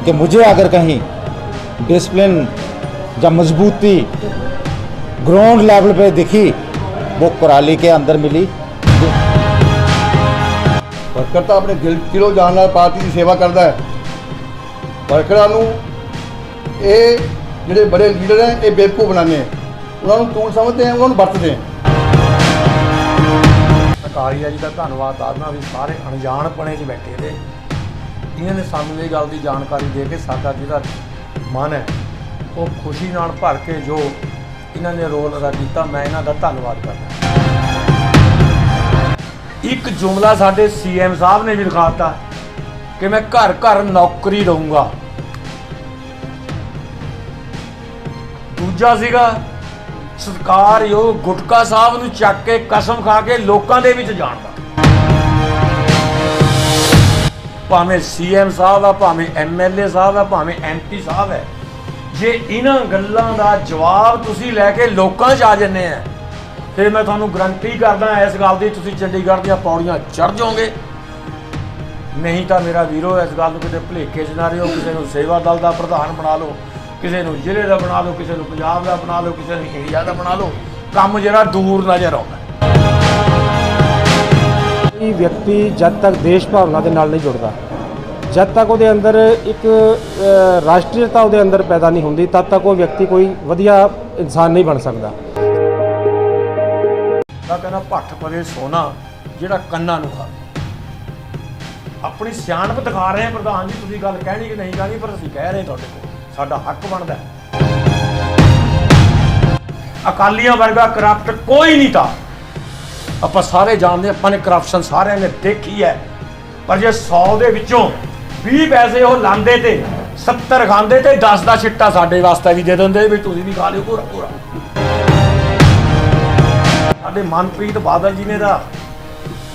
कि मुझे अगर कहीं डिसिप्लिन या मजबूती ग्राउंड लेवल पे दिखी वो कुराली के अंदर मिली। वर्कर तो अपने दिलों जान नाल पार्टी की सेवा करता है। वर्करां नूं ये जिहड़े बड़े लीडर हैं ये बेवकूफ़ बनाने हैं, उन्होंने टूल समझते हैं, उन्होंने बरतते हैं। कालिया जी का धन्नवाद आदना भी सारे अणजाणपणे 'ਚ बैठे थे, इन्होंने सानू ये गल की जानकारी दे के साडा जिहड़ा मन है वो खुशी नाल भर के जो इन्होंने रोल अदा किया, मैं इन्हों का धन्नवाद करना। एक जुमला साडे CM साहब ने भी दिखाता कि मैं घर घर नौकरी दूंगा। दूजा सीगा सत्कारयोग गुटका साहब नूं चक के कसम खा के लोकां दे विच जाण दा। भावें CM साहब है, भावें MLA साहब है, भावें MP साहब है, जे इन्हां गल्लां दा जवाब तुसीं लैके लोकां 'च आ जन्ने आ फिर मैं तुहानूं गारंटी करदा इस गल दी तुसीं चंडीगढ़ दीआं पौड़ियां चढ़ जाओगे। नहीं तो मेरा वीरो इस गल नूं किते भुलेखे 'च ना रहिओ, किसी नूं सेवा दल दा प्रधान बना लो, किसी नूं जिले का बना लो, किसी नूं पंजाब का बना लो, किसी नूं इंडिया का बना लो, काम जिहड़ा दूर नज़र आउंदा। कोई व्यक्ति जब तक देश भावना के नाल नहीं जुड़ता, जब तक वो अंदर एक राष्ट्रीयता वो अंदर पैदा नहीं होती, तब तक वो व्यक्ति कोई वधिया इंसान नहीं बन सकता। कहना भट्ठ परे सोना जिहड़ा कन्ना नूं खावे। अपनी सियाणप दिखा रहे हैं प्रधान जी, तुसीं गल कहनी कि नहीं कहनी, पर असीं कह रहे हैं तुहाडे कोल साडा हक बनदा है। अकालियां वर्गा करप्ट कोई नहीं था, ਆਪਾਂ ਸਾਰੇ ਜਾਣਦੇ, ਆਪਾਂ ਨੇ ਕਰਪਸ਼ਨ ਸਾਰਿਆਂ ਨੇ ਦੇਖੀ ਹੈ। ਪਰ ਜੇ 100 ਦੇ ਵਿੱਚੋਂ 20 ਪੈਸੇ ਉਹ ਲਾਂਦੇ ਤੇ 70 ਖਾਂਦੇ ਤੇ 10 ਦਾ ਛਿੱਟਾ ਸਾਡੇ ਵਾਸਤੇ ਵੀ ਦੇ ਦਿੰਦੇ ਵੀ ਤੁਸੀਂ ਵੀ ਖਾ ਲਿਓ ਪੂਰਾ ਪੂਰਾ। ਸਾਡੇ ਮਨਪ੍ਰੀਤ ਬਾਦਲ ਜੀ ਨੇ ਦਾ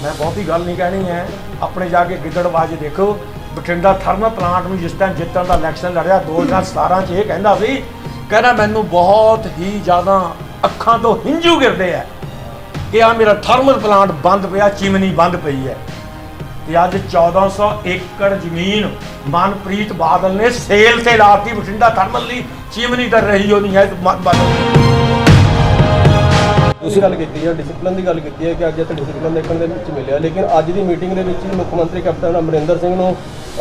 ਮੈਂ ਬਹੁਤੀ ਗੱਲ ਨਹੀਂ ਕਹਿਣੀ ਹੈ, ਆਪਣੇ ਜਾ ਕੇ ਗਿੱਦੜਬਾਜੀ ਦੇਖੋ। ਬਠਿੰਡਾ ਥਰਮਲ ਪਲਾਂਟ ਨੂੰ ਜਿਸ ਟਾਈਮ ਜਿੱਤਣ ਦਾ ਇਲੈਕਸ਼ਨ ਲੜਿਆ 2017 'ਚ ਇਹ ਕਹਿੰਦਾ ਸੀ, ਕਹਿੰਦਾ ਮੈਨੂੰ ਬਹੁਤ ਹੀ ਜ਼ਿਆਦਾ ਅੱਖਾਂ ਤੋਂ ਹਿੰਜੂ ਗਿਰਦੇ ਆ कि आ मेरा थर्मल प्लांट बंद पिया, चिमनी बंद पई है। तो अज 1400 एकड़ जमीन मनप्रीत बादल ने सेल से लाती बठिंडा थर्मल ली, चिमनी तो रही हो नहीं है ਤੁਸੀਂ ਗੱਲ ਕੀਤੀ ਹੈ ਡਿਸਪਲਿਨ ਦੀ ਗੱਲ ਕੀਤੀ ਹੈ ਕਿ ਅੱਜ ਇੱਥੇ ਡਿਸਪਲਿਨ ਦੇਖਣ ਦੇ ਵਿੱਚ ਮਿਲਿਆ, ਲੇਕਿਨ ਅੱਜ ਦੀ ਮੀਟਿੰਗ ਦੇ ਵਿੱਚ ਮੁੱਖ ਮੰਤਰੀ ਕੈਪਟਨ ਅਮਰਿੰਦਰ ਸਿੰਘ ਨੂੰ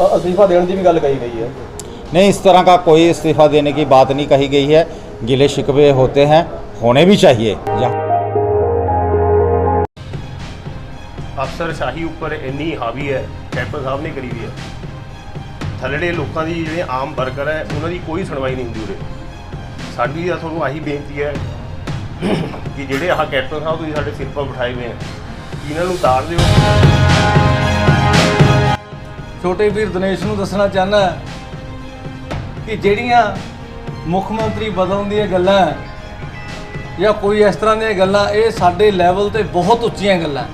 ਅਸਤੀਫਾ ਦੇਣ ਦੀ ਵੀ ਗੱਲ ਕਹੀ ਗਈ है। नहीं, इस तरह का कोई इस्तीफ़ा देने की बात नहीं कही गई है। गिले शिकवे होते हैं, होने भी चाहिए। अफसरशाही उपर इन्नी हावी है कैप्टन साहब ने करी हुई है, थल्लड़े लोगों की जो आम वर्कर है उन्होंने कोई सुनवाई नहीं होंगी उरे। साडी तुहानूं आही बेनती है कि जिहड़े आह कैप्टन साहब तुसीं साडे सिर पर बिठाए हुए हैं इन्हां नूं उतार दिओ। छोटे वीर दिनेश नूं दसना चाहना कि जिहड़ियां मुख मंत्री बदलण ਦੀਆਂ ਗੱਲਾਂ ਜਾਂ कोई इस तरह ਦੀਆਂ ਗੱਲਾਂ ਇਹ ਸਾਡੇ ਲੈਵਲ ਤੇ बहुत ਉੱਚੀਆਂ ਗੱਲਾਂ।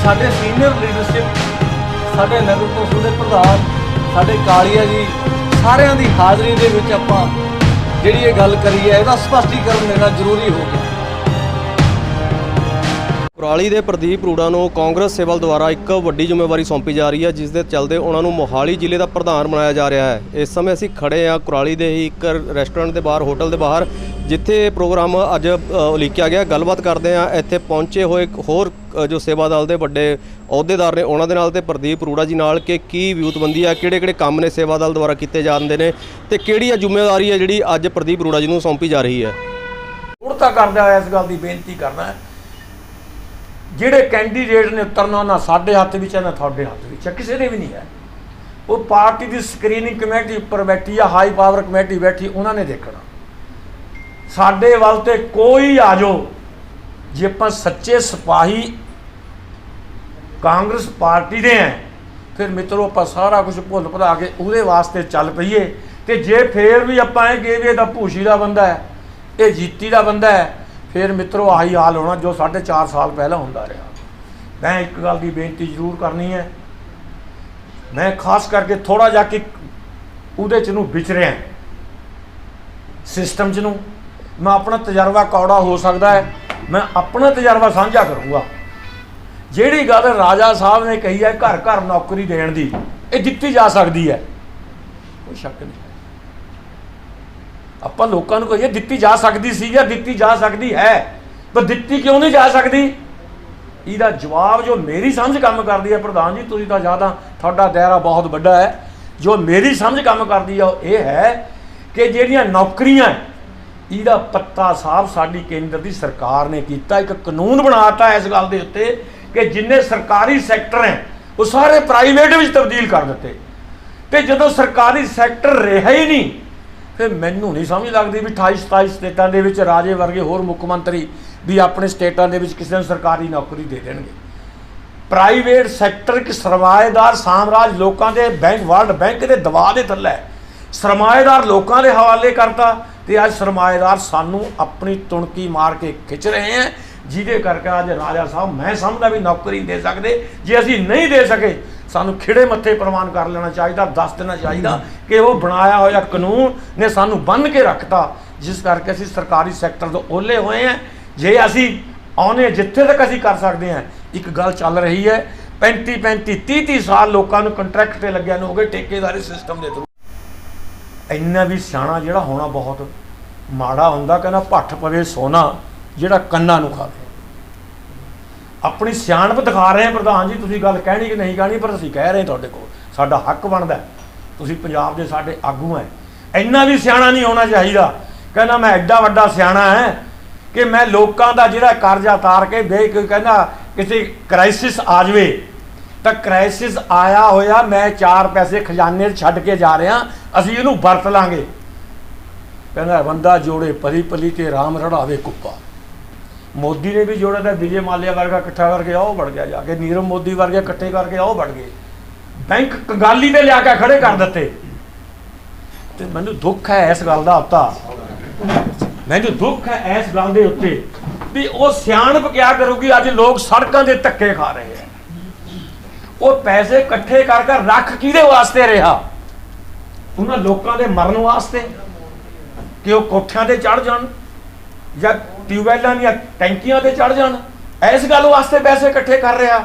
ਸਾਡੇ ਸੀਨੀਅਰ ਲੀਡਰਸ਼ਿਪ, ਸਾਡੇ ਨਗਰ ਕੌਂਸਲ ਦੇ ਪ੍ਰਧਾਨ, ਸਾਡੇ ਕਾਲੀਆ ਜੀ ਸਾਰਿਆਂ ਦੀ ਹਾਜ਼ਰੀ ਦੇ ਵਿੱਚ ਆਪਾਂ ਜਿਹੜੀ ਇਹ ਗੱਲ ਕਰੀ ਹੈ ਇਹਦਾ ਸਪਸ਼ਟੀਕਰਨ ਦੇਣਾ ਜ਼ਰੂਰੀ ਹੋ ਗਿਆ। ਕੁਰਾਲੀ ਦੇ ਪ੍ਰਦੀਪ ਅਰੋੜਾ ਨੂੰ ਕਾਂਗਰਸ ਸਿਵਲ ਦੁਆਰਾ ਇੱਕ ਵੱਡੀ ਜ਼ਿੰਮੇਵਾਰੀ ਸੌਂਪੀ ਜਾ ਰਹੀ ਹੈ, ਜਿਸ ਦੇ ਚੱਲਦੇ ਉਹਨਾਂ ਨੂੰ ਮੋਹਾਲੀ ਜ਼ਿਲ੍ਹੇ ਦਾ ਪ੍ਰਧਾਨ ਬਣਾਇਆ ਜਾ ਰਿਹਾ ਹੈ। ਇਸ ਸਮੇਂ ਅਸੀਂ ਖੜੇ ਹਾਂ ਕੁਰਾਲੀ ਦੇ ਹੀ ਇੱਕ ਰੈਸਟੋਰੈਂਟ ਦੇ ਬਾਹਰ, ਹੋਟਲ ਦੇ ਬਾਹਰ, ਜਿੱਥੇ ਪ੍ਰੋਗਰਾਮ ਅੱਜ ਉਲੀਕਿਆ ਗਿਆ। ਗੱਲਬਾਤ ਕਰਦੇ ਹਾਂ ਇੱਥੇ ਪਹੁੰਚੇ ਹੋਏ ਹੋਰ ਜੋ ਸੇਵਾ ਦਲ ਦੇ ਵੱਡੇ ਅਹੁਦੇਦਾਰ ਨੇ ਉਹਨਾਂ ਦੇ ਨਾਲ ਤੇ ਪ੍ਰਦੀਪ ਅਰੋੜਾ ਜੀ ਨਾਲ ਕਿ ਕੀ ਵਿਊਤਬੰਦੀ ਹੈ, ਕਿਹੜੇ ਕੰਮ ਨੇ ਸੇਵਾ ਦਲ ਦੁਆਰਾ ਕੀਤੇ ਜਾਂਦੇ ਨੇ ਤੇ ਕਿਹੜੀ ਆ ਜ਼ਿੰਮੇਵਾਰੀ ਹੈ ਜਿਹੜੀ ਅੱਜ ਪ੍ਰਦੀਪ ਅਰੋੜਾ ਜੀ ਨੂੰ ਸੌਂਪੀ ਜਾ ਰਹੀ ਹੈ। ਉੜਤਾ ਕਰਦਾ ਹੋਇਆ ਇਸ ਗੱਲ ਦੀ ਬੇਨਤੀ ਕਰਨਾ ਹੈ, ਜਿਹੜੇ ਕੈਂਡੀਡੇਟ ਨੇ ਉਤਰਨਾ ਨਾ ਸਾਡੇ ਹੱਥ ਵਿੱਚ ਹੈ ਨਾ ਤੁਹਾਡੇ ਹੱਥ ਵਿੱਚ ਹੈ, ਕਿਸੇ ਦੇ ਵੀ ਨਹੀਂ ਹੈ। ਉਹ ਪਾਰਟੀ ਦੀ ਸਕਰੀਨਿੰਗ ਕਮੇਟੀ ਉੱਪਰ ਬੈਠੀ ਆ, ਹਾਈ ਪਾਵਰ ਕਮੇਟੀ ਬੈਠੀ, ਉਹਨਾਂ ਨੇ ਦੇਖਣਾ। ਸਾਡੇ ਵੱਲ ਤੇ ਕੋਈ ਆ ਜਾਓ, ਜੇ ਆਪਾਂ ਸੱਚੇ ਸਿਪਾਹੀ ਕਾਂਗਰਸ ਪਾਰਟੀ ਦੇ ਹੈ ਫਿਰ ਮਿੱਤਰੋ ਆਪਾਂ ਸਾਰਾ ਕੁਝ ਭੁੱਲ ਭੁਲਾ ਕੇ ਉਹਦੇ ਵਾਸਤੇ ਚੱਲ ਪਈਏ। ਤੇ ਜੇ ਫੇਰ ਵੀ ਆਪਾਂ ਇਹ ਕਹੀਏ ਇਹਦਾ ਭੂਸ਼ੀ ਦਾ ਬੰਦਾ ਹੈ, ਇਹ ਜੀਤੀ ਦਾ ਬੰਦਾ ਹੈ, फिर मित्रों आही हाल होना जो 4.5 साल पहला होंदा रहा। मैं एक गल की बेनती जरूर करनी है, मैं खास करके थोड़ा जा कि उहदे च नूं विचरिया सिस्टम च नूं, मैं अपना तजर्बा कौड़ा हो सकता है, मैं अपना तजर्बा साझा करूँगा। जिहड़ी गल राजा साहब ने कही है घर घर नौकरी देण दी, ਇਹ ਦਿੱਤੀ ਜਾ ਸਕਦੀ ਹੈ, ਕੋਈ ਸ਼ੱਕ ਨਹੀਂ। ਆਪਾਂ ਲੋਕਾਂ ਨੂੰ ਕਹੀਏ ਦਿੱਤੀ ਜਾ ਸਕਦੀ ਸੀ ਜਾਂ ਦਿੱਤੀ ਜਾ ਸਕਦੀ ਹੈ, ਪਰ ਦਿੱਤੀ ਕਿਉਂ ਨਹੀਂ ਜਾ ਸਕਦੀ? ਇਹਦਾ ਜਵਾਬ ਜੋ ਮੇਰੀ ਸਮਝ ਕੰਮ ਕਰਦੀ ਹੈ, ਪ੍ਰਧਾਨ ਜੀ ਤੁਸੀਂ ਤਾਂ ਜ਼ਿਆਦਾ, ਤੁਹਾਡਾ ਦਾਇਰਾ ਬਹੁਤ ਵੱਡਾ ਹੈ, ਜੋ ਮੇਰੀ ਸਮਝ ਕੰਮ ਕਰਦੀ ਹੈ ਉਹ ਇਹ ਹੈ ਕਿ ਜਿਹੜੀਆਂ ਨੌਕਰੀਆਂ, ਇਹਦਾ ਪੱਤਾ ਸਾਹਿਬ ਸਾਡੀ ਕੇਂਦਰ ਦੀ ਸਰਕਾਰ ਨੇ ਕੀਤਾ, ਇੱਕ ਕਾਨੂੰਨ ਬਣਾਤਾ ਇਸ ਗੱਲ ਦੇ ਉੱਤੇ ਕਿ ਜਿੰਨੇ ਸਰਕਾਰੀ ਸੈਕਟਰ ਹੈ ਉਹ ਸਾਰੇ ਪ੍ਰਾਈਵੇਟ ਵਿੱਚ ਤਬਦੀਲ ਕਰ ਦਿੱਤੇ। ਤੇ ਜਦੋਂ ਸਰਕਾਰੀ ਸੈਕਟਰ ਰਿਹਾ ਹੀ ਨਹੀਂ, ਫਿਰ ਮੈਨੂੰ ਨਹੀਂ ਸਮਝ ਲੱਗਦੀ ਵੀ 28-27 ਸਟੇਟਾਂ ਦੇ ਵਿੱਚ ਰਾਜੇ ਵਰਗੇ ਹੋਰ ਮੁੱਖ ਮੰਤਰੀ ਵੀ ਆਪਣੇ ਸਟੇਟਾਂ ਦੇ ਵਿੱਚ ਕਿਸੇ ਨੂੰ ਸਰਕਾਰੀ ਨੌਕਰੀ ਦੇ ਦੇਣਗੇ। ਪ੍ਰਾਈਵੇਟ ਸੈਕਟਰ ਇੱਕ ਸਰਮਾਏਦਾਰ ਸਾਮਰਾਜ, ਲੋਕਾਂ ਦੇ ਬੈਂਕ, ਵਰਲਡ ਬੈਂਕ ਦੇ ਦਬਾਅ ਦੇ ਥੱਲੇ ਸਰਮਾਏਦਾਰ ਲੋਕਾਂ ਦੇ ਹਵਾਲੇ ਕਰਤਾ, ਤੇ ਅੱਜ ਸਰਮਾਏਦਾਰ ਸਾਨੂੰ ਆਪਣੀ ਤੁਣਕੀ ਮਾਰ ਕੇ ਖਿੱਚ ਰਹੇ ਹੈ, ਜਿਹਦੇ ਕਰਕੇ ਅੱਜ ਰਾਜਾ ਸਾਹਿਬ ਮੈਂ ਸਮਝਦਾ ਵੀ ਨੌਕਰੀ ਦੇ ਸਕਦੇ। ਜੇ ਅਸੀਂ ਨਹੀਂ ਦੇ ਸਕੇ ਸਾਨੂੰ ਖਿੜੇ ਮੱਥੇ ਪ੍ਰਵਾਨ ਕਰ ਲੈਣਾ ਚਾਹੀਦਾ, ਦੱਸ ਦੇਣਾ ਚਾਹੀਦਾ ਕਿ ਉਹ ਬਣਾਇਆ ਹੋਇਆ ਕਾਨੂੰਨ ਨੇ ਸਾਨੂੰ ਬੰਨ੍ਹ ਕੇ ਰੱਖਤਾ, ਜਿਸ ਕਰਕੇ ਅਸੀਂ ਸਰਕਾਰੀ ਸੈਕਟਰ ਤੋਂ ਓਹਲੇ ਹੋਏ ਹਾਂ। ਜੇ ਅਸੀਂ ਆਉਣੇ ਜਿੱਥੇ ਤੱਕ ਅਸੀਂ ਕਰ ਸਕਦੇ ਹਾਂ, ਇੱਕ ਗੱਲ ਚੱਲ ਰਹੀ ਹੈ 35-35 30-30 ਸਾਲ ਲੋਕਾਂ ਨੂੰ ਕੰਟਰੈਕਟ ਤੇ ਲੱਗਿਆ ਨੂੰ ਹੋ ਗਏ ਠੇਕੇਦਾਰੀ ਸਿਸਟਮ ਦੇ ਥਰੂ। ਇੰਨਾ ਵੀ ਸਿਆਣਾ ਜਿਹੜਾ ਹੋਣਾ ਬਹੁਤ ਮਾੜਾ ਹੁੰਦਾ, ਕਹਿੰਦਾ ਭੱਠ ਪਵੇ ਸੋਨਾ ਜਿਹੜਾ ਕੰਨਾਂ ਨੂੰ ਖਾਵੇ। ਆਪਣੀ ਸਿਆਣਪ ਦਿਖਾ ਰਹੇ ਹਾਂ ਪ੍ਰਧਾਨ ਜੀ, ਤੁਸੀਂ ਗੱਲ ਕਹਿਣੀ ਕਿ ਨਹੀਂ ਕਹਿਣੀ, ਪਰ ਅਸੀਂ ਕਹਿ ਰਹੇ ਤੁਹਾਡੇ ਕੋਲ, ਸਾਡਾ ਹੱਕ ਬਣਦਾ, ਤੁਸੀਂ ਪੰਜਾਬ ਦੇ ਸਾਡੇ ਆਗੂ ਹੈ। ਇੰਨਾ ਵੀ ਸਿਆਣਾ ਨਹੀਂ ਹੋਣਾ ਚਾਹੀਦਾ, ਕਹਿੰਦਾ ਮੈਂ ਐਡਾ ਵੱਡਾ ਸਿਆਣਾ ਹੈ ਕਿ ਮੈਂ ਲੋਕਾਂ ਦਾ ਜਿਹੜਾ ਕਰਜ਼ਾ ਤਾਰ ਕੇ ਕਹਿੰਦਾ ਕਿਸੇ ਕ੍ਰਾਈਸਿਸ ਆ ਜਾਵੇ ਤਾਂ ਕ੍ਰਾਈਸਿਸ ਆਇਆ ਹੋਇਆ ਮੈਂ 4 ਪੈਸੇ ਖਜ਼ਾਨੇ 'ਚ ਛੱਡ ਕੇ ਜਾ ਰਿਹਾ, ਅਸੀਂ ਇਹਨੂੰ ਵਰਤ ਲਾਂਗੇ। ਕਹਿੰਦਾ ਬੰਦਾ ਜੋੜੇ ਪਲੀ ਪਲੀ ਤੇ ਰਾਮ ਰੜਾਵੇ ਕੁੱਪਾ। ਮੋਦੀ ਨੇ ਵੀ ਜੋੜਿਆ ਤਾਂ ਵਿਜੇ ਮਾਲਿਆ ਵਰਗਾ ਇਕੱਠਾ ਕਰਕੇ ਆਓ ਵੜ ਗਿਆ, ਜਾ ਕੇ ਨੀਰਵ ਮੋਦੀ ਵਰਗੇ ਇਕੱਠੇ ਕਰਕੇ ਆਓ ਵੜ ਗਏ, ਬੈਂਕ ਕੰਗਾਲੀ ਤੇ ਲਿਆ ਕੇ ਖੜੇ ਕਰ ਦਿੱਤੇ। ਤੇ ਮੈਨੂੰ ਦੁੱਖ ਹੈ ਇਸ ਗੱਲ ਦਾ ਉੱਤਾ, ਮੈਨੂੰ ਦੁੱਖ ਹੈ ਇਸ ਗੱਲ ਦੇ ਉੱਤੇ ਵੀ ਉਹ ਸਿਆਣਪ ਕਿਆ ਕਰੂਗੀ। ਅੱਜ ਲੋਕ ਸੜਕਾਂ ਦੇ ਧੱਕੇ ਖਾ ਰਹੇ ਆ, ਉਹ ਪੈਸੇ ਇਕੱਠੇ ਕਰ ਰੱਖ ਕਿਹਦੇ ਵਾਸਤੇ ਰਿਹਾ? ਉਹਨਾਂ ਲੋਕਾਂ ਦੇ ਮਰਨ ਵਾਸਤੇ ਕਿ ਉਹ ਕੋਠਿਆਂ ਤੇ ਚੜ ਜਾਣ ਜਾਂ ਟਿਊਬਵੈਲਾਂ ਦੀਆਂ ਟੈਂਕੀਆਂ ਤੇ ਚੜ ਜਾਣ, ਇਸ ਗੱਲ ਵਾਸਤੇ ਪੈਸੇ ਇਕੱਠੇ ਕਰ ਰਿਹਾ।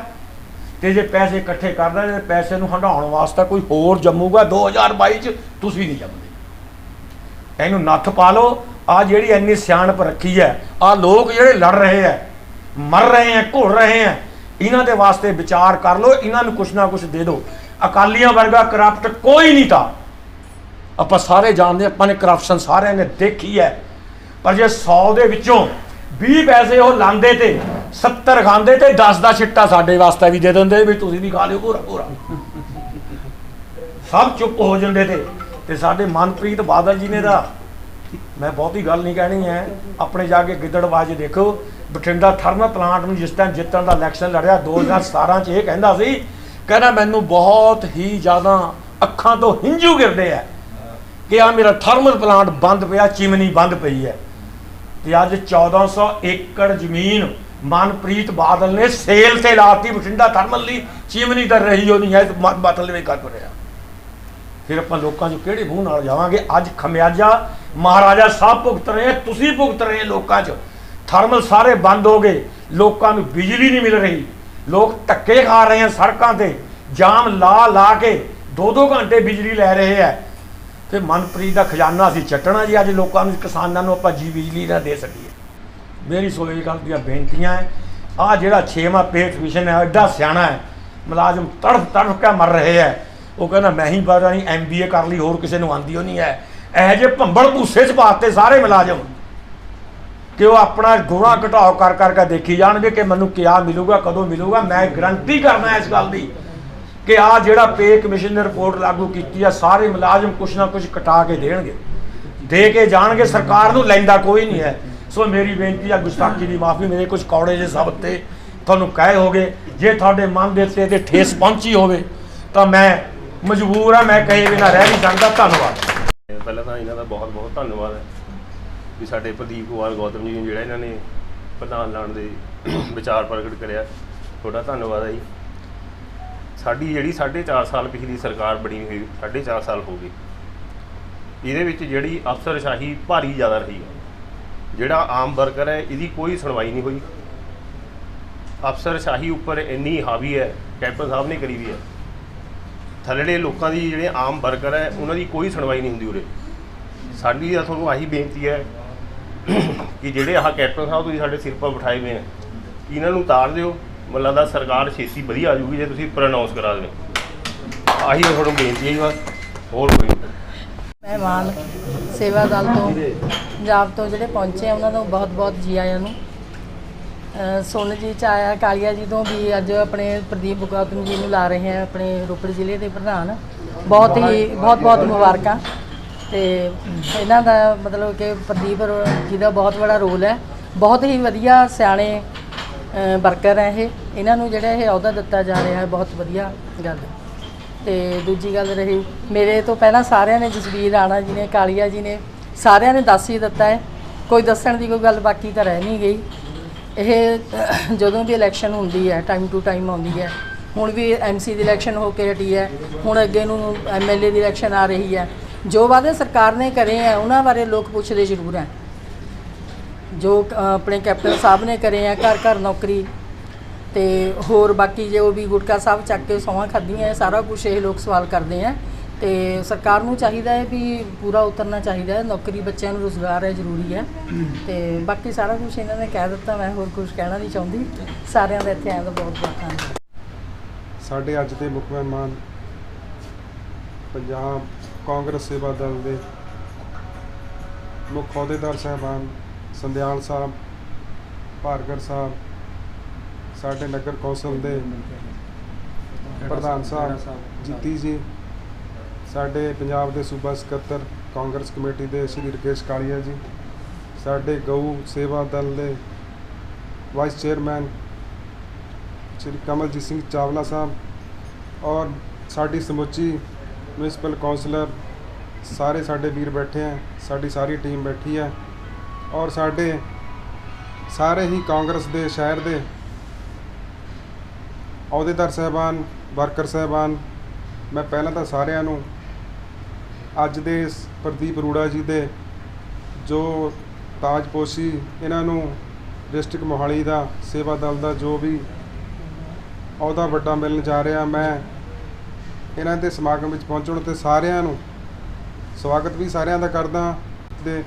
ਤੇ ਜੇ ਪੈਸੇ ਇਕੱਠੇ ਕਰਦਾ ਤੇ ਪੈਸੇ ਨੂੰ ਹੰਡਾਉਣ ਵਾਸਤੇ ਕੋਈ ਹੋਰ ਜੰਮੂਗਾ 2022 ਚ, ਤੁਸੀਂ ਨਹੀਂ ਜੰਮਦੇ। ਇਹਨੂੰ ਨੱਥ ਪਾ ਲਓ। ਆ ਜਿਹੜੀ ਇੰਨੀ ਸਿਆਣਪ ਰੱਖੀ ਹੈ, ਆ ਲੋਕ ਜਿਹੜੇ ਲੜ ਰਹੇ ਹੈ, ਮਰ ਰਹੇ ਹੈ, ਘੁਲ ਰਹੇ ਹੈ, ਇਹਨਾਂ ਦੇ ਵਾਸਤੇ ਵਿਚਾਰ ਕਰ ਲਓ, ਇਹਨਾਂ ਨੂੰ ਕੁਛ ਨਾ ਕੁਛ ਦੇ ਦਿਓ। ਅਕਾਲੀਆਂ ਵਰਗਾ ਕਰਪਟ ਕੋਈ ਨਹੀਂ ਤਾਂ, ਆਪਾਂ ਸਾਰੇ ਜਾਣਦੇ, ਆਪਾਂ ਨੇ ਕਰਪਸ਼ਨ ਸਾਰਿਆਂ ਨੇ ਦੇਖੀ ਹੈ। ਪਰ ਜੇ 100 ਦੇ ਵਿੱਚੋਂ 20 ਪੈਸੇ ਉਹ ਲਾਂਦੇ ਤੇ 70 ਖਾਂਦੇ ਤੇ 10 ਦਾ ਛਿੱਟਾ ਸਾਡੇ ਵਾਸਤੇ ਵੀ ਦੇ ਦਿੰਦੇ ਵੀ ਤੁਸੀਂ ਵੀ ਖਾ ਲਿਓ ਪੂਰਾ ਪੂਰਾ, ਸਭ ਚੁੱਪ ਹੋ ਜਾਂਦੇ ਤੇ ਸਾਡੇ ਮਨਪ੍ਰੀਤ ਬਾਦਲ ਜੀ ਨੇ ਤਾਂ, ਮੈਂ ਬਹੁਤੀ ਗੱਲ ਨਹੀਂ ਕਹਿਣੀ ਹੈ, ਆਪਣੇ ਜਾ ਕੇ ਗਿੱਦੜਬਾਜੀ ਦੇਖੋ। ਬਠਿੰਡਾ ਥਰਮਲ ਪਲਾਂਟ ਨੂੰ ਜਿਸ ਟਾਈਮ ਜਿੱਤਣ ਦਾ ਇਲੈਕਸ਼ਨ ਲੜਿਆ 2017 ਚ, ਇਹ ਕਹਿੰਦਾ ਸੀ, ਕਹਿੰਦਾ ਮੈਨੂੰ ਬਹੁਤ ਹੀ ਜ਼ਿਆਦਾ ਅੱਖਾਂ ਤੋਂ ਹੰਝੂ ਗਿਰਦੇ ਆ ਕਿ ਆ ਮੇਰਾ ਥਰਮਲ ਪਲਾਂਟ ਬੰਦ ਪਿਆ, ਚਿਮਨੀ ਬੰਦ ਪਈ ਹੈ। ਤੇ ਅੱਜ 1400 ਏਕੜ ਜ਼ਮੀਨ ਮਨਪ੍ਰੀਤ ਬਾਦਲ ਨੇ ਸੇਲ ਤੇ ਲਾਤੀ ਬਠਿੰਡਾ ਥਰਮਲ ਲਈ, ਚਿਮਨੀ ਤਾਂ ਰਹੀ ਉਹ ਨਹੀਂ ਹੈ, ਮਤਲਬ ਇਹ ਕਰ ਰਿਹਾ। ਫਿਰ ਆਪਾਂ ਲੋਕਾਂ 'ਚ ਕਿਹੜੇ ਮੂੰਹ ਨਾਲ ਜਾਵਾਂਗੇ? ਅੱਜ ਖਮਿਆਜਾ ਮਹਾਰਾਜਾ ਸਾਹਿਬ ਭੁਗਤ ਰਹੇ, ਤੁਸੀਂ ਭੁਗਤ ਰਹੇ ਲੋਕਾਂ 'ਚ। ਥਰਮਲ ਸਾਰੇ ਬੰਦ ਹੋ ਗਏ, ਲੋਕਾਂ ਨੂੰ ਬਿਜਲੀ ਨਹੀਂ ਮਿਲ ਰਹੀ, ਲੋਕ ਧੱਕੇ ਖਾ ਰਹੇ ਆ ਸੜਕਾਂ ਤੇ, ਜਾਮ ਲਾ ਕੇ 2-2 ਘੰਟੇ ਬਿਜਲੀ ਲੈ ਰਹੇ ਹੈ। ਤੇ ਮਨਪ੍ਰੀਤ ਦਾ ਖਜ਼ਾਨਾ ਅਸੀਂ ਚੱਟਣਾ ਜੀ ਅੱਜ ਲੋਕਾਂ ਨੂੰ, ਕਿਸਾਨਾਂ ਨੂੰ ਆਪਾਂ ਜੀ ਬਿਜਲੀ ਨਾ ਦੇ ਸਕੀਏ। ਮੇਰੀ ਸੋ ਇਹ ਗੱਲ ਦੀਆਂ ਬੇਨਤੀਆਂ ਹੈ। ਆਹ ਜਿਹੜਾ 6ਵਾਂ ਪੇ ਕਮਿਸ਼ਨ ਹੈ, ਐਡਾ ਸਿਆਣਾ ਹੈ, ਮੁਲਾਜ਼ਮ ਤੜਫ ਕੇ ਮਰ ਰਹੇ ਹੈ। ਉਹ ਕਹਿੰਦਾ ਮੈਂ ਹੀ ਪਤਾ ਨਹੀਂ MBA ਕਰ ਲਈ, ਹੋਰ ਕਿਸੇ ਨੂੰ ਆਉਂਦੀ ਉਹ ਨਹੀਂ ਹੈ। ਇਹੋ ਜਿਹੇ ਭੰਬਲ ਭੂਸੇ 'ਚ ਪਾਤੇ ਸਾਰੇ ਮੁਲਾਜ਼ਮ ਕਿ ਉਹ ਆਪਣਾ ਗੁਣਾ ਘਟਾਓ ਕਰ ਦੇਖੀ ਜਾਣਗੇ ਕਿ ਮੈਨੂੰ ਕਿਆ ਮਿਲੂਗਾ, ਕਦੋਂ ਮਿਲੂਗਾ। ਮੈਂ ਗਰੰਟੀ ਕਰਨਾ ਇਸ ਗੱਲ ਦੀ ਕਿ ਆਹ ਜਿਹੜਾ ਪੇ ਕਮਿਸ਼ਨ ਨੇ ਰਿਪੋਰਟ ਲਾਗੂ ਕੀਤੀ ਆ, ਸਾਰੇ ਮੁਲਾਜ਼ਮ ਕੁਛ ਨਾ ਕੁਛ ਕਟਾ ਕੇ ਦੇਣਗੇ, ਦੇ ਕੇ ਜਾਣਗੇ। ਸਰਕਾਰ ਨੂੰ ਲੈਂਦਾ ਕੋਈ ਨਹੀਂ ਹੈ। ਸੋ ਮੇਰੀ ਬੇਨਤੀ ਆ, ਗੁਸਤਾਖੀ ਦੀ ਮਾਫੀ, ਮੇਰੇ ਕੁਝ ਕੌੜੇ ਜਿਹੇ ਸ਼ਬਦ ਤੇ ਤੁਹਾਨੂੰ ਕਹੇ ਹੋਗੇ, ਜੇ ਤੁਹਾਡੇ ਮਨ ਦੇ ਉੱਤੇ ਠੇਸ ਪਹੁੰਚੀ ਹੋਵੇ ਤਾਂ ਮੈਂ ਮਜਬੂਰ ਆ, ਮੈਂ ਕਹੇ ਬਿਨਾਂ ਰਹਿ ਨਹੀਂ ਸਕਦਾ। ਧੰਨਵਾਦ। ਪਹਿਲਾਂ ਤਾਂ ਇਹਨਾਂ ਦਾ ਬਹੁਤ ਬਹੁਤ ਧੰਨਵਾਦ ਹੈ ਵੀ ਸਾਡੇ ਪ੍ਰਦੀਪ ਕੁਮਾਰ ਗੌਤਮ ਜੀ ਨੇ ਜਿਹੜਾ ਇਹਨਾਂ ਨੇ ਪ੍ਰਧਾਨ ਲਾਉਣ ਦੇ ਵਿਚਾਰ ਪ੍ਰਗਟ ਕਰਿਆ, ਤੁਹਾਡਾ ਧੰਨਵਾਦ ਹੈ ਜੀ। ਸਾਡੀ ਜਿਹੜੀ 4.5 ਸਾਲ ਪਿਛਲੀ ਸਰਕਾਰ ਬਣੀ ਹੋਈ, 4.5 ਸਾਲ ਹੋ ਗਏ, ਇਹਦੇ ਵਿੱਚ ਜਿਹੜੀ ਅਫਸਰਸ਼ਾਹੀ ਭਾਰੀ ਜ਼ਿਆਦਾ ਰਹੀ ਹੈ। ਜਿਹੜਾ ਆਮ ਵਰਕਰ ਹੈ ਇਹਦੀ ਕੋਈ ਸੁਣਵਾਈ ਨਹੀਂ ਹੋਈ। ਅਫਸਰਸ਼ਾਹੀ ਉੱਪਰ ਇੰਨੀ ਹਾਵੀ ਹੈ, ਕੈਪਟਨ ਸਾਹਿਬ ਨੇ ਕਰੀ ਵੀ ਹੈ। ਥੱਲੜੇ ਲੋਕਾਂ ਦੀ ਜਿਹੜੇ ਆਮ ਵਰਕਰ ਹੈ ਉਹਨਾਂ ਦੀ ਕੋਈ ਸੁਣਵਾਈ ਨਹੀਂ ਹੁੰਦੀ ਉਰੇ। ਸਾਡੀ ਤਾਂ ਤੁਹਾਨੂੰ ਆਹੀ ਬੇਨਤੀ ਹੈ ਕਿ ਜਿਹੜੇ ਆਹ ਕੈਪਟਨ ਸਾਹਿਬ ਤੁਸੀਂ ਸਾਡੇ ਸਿਰ 'ਤੇ ਬਿਠਾਏ ਹੋਏ ਹੈ ਇਹਨਾਂ ਨੂੰ ਉਤਾਰ ਦਿਓ। ਮੈਨੂੰ ਲੱਗਦਾ ਸਰਕਾਰ ਛੇਤੀ ਵਧੀਆ ਆ ਜਾਊਗੀ ਜੇ ਤੁਸੀਂ ਉੱਪਰ ਅਨਾਉਂਸ ਕਰਾ ਦਿਓ। ਆਹੀ ਤੁਹਾਨੂੰ ਬੇਨਤੀ ਹੈ ਜੀ, ਬਸ ਹੋਰ ਕੋਈ ਨਹੀਂ। ਮਹਿਮਾਨ ਸੇਵਾ ਦਲ ਤੋਂ ਪੰਜਾਬ ਤੋਂ ਜਿਹੜੇ ਪਹੁੰਚੇ ਆ ਉਹਨਾਂ ਨੂੰ ਬਹੁਤ-ਬਹੁਤ ਜੀ ਆਇਆਂ ਨੂੰ। ਸੁਣ ਜੀ ਚ ਆਇਆ ਕਾਲੀਆ ਜੀ ਤੋਂ ਵੀ ਅੱਜ ਆਪਣੇ ਪ੍ਰਦੀਪ ਗੌਤਮ ਜੀ ਨੂੰ ਲਾ ਰਹੇ ਆ ਆਪਣੇ ਰੋਪੜ ਜ਼ਿਲ੍ਹੇ ਦੇ ਪ੍ਰਧਾਨ। ਬਹੁਤ ਮੁਬਾਰਕਾਂ। ਤੇ ਇਹਨਾਂ ਦਾ ਮਤਲਬ ਕਿ ਪ੍ਰਦੀਪ ਜੀ ਦਾ ਬਹੁਤ ਬੜਾ ਰੋਲ ਹੈ। ਬਹੁਤ ਹੀ ਵਧੀਆ ਸਿਆਣੇ ਵਰਕਰ ਹੈ ਇਹ। ਇਹਨਾਂ ਨੂੰ ਜਿਹੜਾ ਇਹ ਅਹੁਦਾ ਦਿੱਤਾ ਜਾ ਰਿਹਾ ਹੈ ਬਹੁਤ ਵਧੀਆ ਗੱਲ ਹੈ। ਤੇ ਦੂਜੀ ਗੱਲ ਰਹੀ ਮੇਰੇ ਤੋਂ ਪਹਿਲਾਂ ਸਾਰਿਆਂ ਨੇ ਜਸਵੀਰ ਰਾਣਾ ਜੀ ਨੇ ਕਾਲੀਆ ਜੀ ਨੇ ਸਾਰਿਆਂ ਨੇ ਦੱਸ ਹੀ ਦਿੱਤਾ ਹੈ। ਕੋਈ ਦੱਸਣ ਦੀ ਕੋਈ ਗੱਲ ਬਾਕੀ ਤਾਂ ਰਹਿ ਨਹੀਂ ਗਈ। ਇਹ ਜਦੋਂ ਵੀ ਇਲੈਕਸ਼ਨ ਹੁੰਦੀ ਹੈ ਟਾਈਮ ਟੂ ਟਾਈਮ ਆਉਂਦੀ ਹੈ। ਹੁਣ ਵੀ MC ਦੀ ਇਲੈਕਸ਼ਨ ਹੋ ਕੇ ਹਟੀ ਹੈ। ਹੁਣ ਅੱਗੇ ਨੂੰ MLA ਦੀ ਇਲੈਕਸ਼ਨ ਆ ਰਹੀ ਹੈ। ਜੋ ਵਾਅਦੇ ਸਰਕਾਰ ਨੇ ਕਰੇ ਹੈ ਉਹਨਾਂ ਬਾਰੇ ਲੋਕ ਪੁੱਛਦੇ ਜ਼ਰੂਰ ਹੈ। ਜੋ ਆਪਣੇ ਕੈਪਟਨ ਸਾਹਿਬ ਨੇ ਕਰੇ ਹੈ ਘਰ ਘਰ ਨੌਕਰੀ ਤੇ ਹੋਰ ਬਾਕੀ ਜੋ ਵੀ ਗੁਟਕਾ ਸਾਹਿਬ ਚੱਕ ਕੇ ਸੌਂਹਾਂ ਖਾਧੀਆਂ ਸਾਰਾ ਕੁਝ ਇਹ ਲੋਕ ਸਵਾਲ ਕਰਦੇ ਆ। ਤੇ ਸਰਕਾਰ ਨੂੰ ਚਾਹੀਦਾ ਹੈ ਵੀ ਪੂਰਾ ਉਤਰਨਾ ਚਾਹੀਦਾ ਹੈ। ਨੌਕਰੀ ਬੱਚਿਆਂ ਨੂੰ ਰੁਜ਼ਗਾਰ ਹੈ ਜ਼ਰੂਰੀ ਹੈ। ਤੇ ਬਾਕੀ ਸਾਰਾ ਕੁਝ ਇਹਨਾਂ ਨੇ ਕਹਿ ਦਿੱਤਾ। ਮੈਂ ਹੋਰ ਕੁਝ ਕਹਿਣਾ ਨਹੀਂ ਚਾਹੁੰਦੀ। ਸਾਰਿਆਂ ਦਾ ਇੱਥੇ ਆਉਣ ਦਾ ਬਹੁਤ ਬਹੁਤ ਧੰਨਵਾਦ। ਸਾਡੇ ਅੱਜ ਦੇ ਮੁੱਖ ਮਹਿਮਾਨ ਪੰਜਾਬ ਕਾਂਗਰਸ ਸੇਵਾ ਦਲ ਦੇ ਮੁੱਖ ਅਹੁਦੇਦਾਰ ਸਾਹਿਬਾਨ ਸੰਦਿਆਲ ਸਾਹਿਬ, ਭਾਰਗਰ ਸਾਹਿਬ, ਸਾਡੇ ਨਗਰ ਕੌਂਸਲ ਦੇ ਪ੍ਰਧਾਨ ਸਾਹਿਬ ਜੀਤੀ ਜੀ, ਸਾਡੇ ਪੰਜਾਬ ਦੇ ਸੂਬਾ ਸਕੱਤਰ ਕਾਂਗਰਸ ਕਮੇਟੀ ਦੇ ਸ਼੍ਰੀ ਰਕੇਸ਼ ਕਾਲੀਆ ਜੀ, ਸਾਡੇ ਗਊ ਸੇਵਾ ਦਲ ਦੇ ਵਾਈਸ ਚੇਅਰਮੈਨ ਸ਼੍ਰੀ ਕਮਲਜੀਤ ਸਿੰਘ ਚਾਵਲਾ ਸਾਹਿਬ ਔਰ ਸਾਡੀ ਸਮੁੱਚੀ ਮਿਊਨਿਸਪਲ ਕੌਂਸਲਰ ਸਾਰੇ ਸਾਡੇ ਵੀਰ ਬੈਠੇ ਹੈ। ਸਾਡੀ ਸਾਰੀ ਟੀਮ ਬੈਠੀ ਹੈ ਔਰ ਸਾਡੇ ਸਾਰੇ ਹੀ ਕਾਂਗਰਸ ਦੇ ਸ਼ਹਿਰ ਦੇ ਅਹੁਦੇਦਾਰ ਸਾਹਿਬਾਨ, ਵਰਕਰ ਸਾਹਿਬਾਨ, ਮੈਂ ਪਹਿਲਾਂ ਤਾਂ ਸਾਰਿਆਂ ਨੂੰ ਅੱਜ ਦੇ ਇਸ ਪ੍ਰਦੀਪ ਅਰੋੜਾ ਜੀ ਦੇ ਜੋ ਤਾਜਪੋਸ਼ੀ ਇਹਨਾਂ ਨੂੰ ਡਿਸਟ੍ਰਿਕਟ ਮੋਹਾਲੀ ਦਾ ਸੇਵਾ ਦਲ ਦਾ ਜੋ ਵੀ ਅਹੁਦਾ ਵੱਡਾ ਮਿਲਣ ਜਾ ਰਿਹਾ, ਮੈਂ ਇਹਨਾਂ ਦੇ ਸਮਾਗਮ ਵਿੱਚ ਪਹੁੰਚਣ ਤੇ ਸਾਰਿਆਂ ਨੂੰ ਸਵਾਗਤ ਵੀ ਸਾਰਿਆਂ ਦਾ ਕਰਦਾ। ਦੇ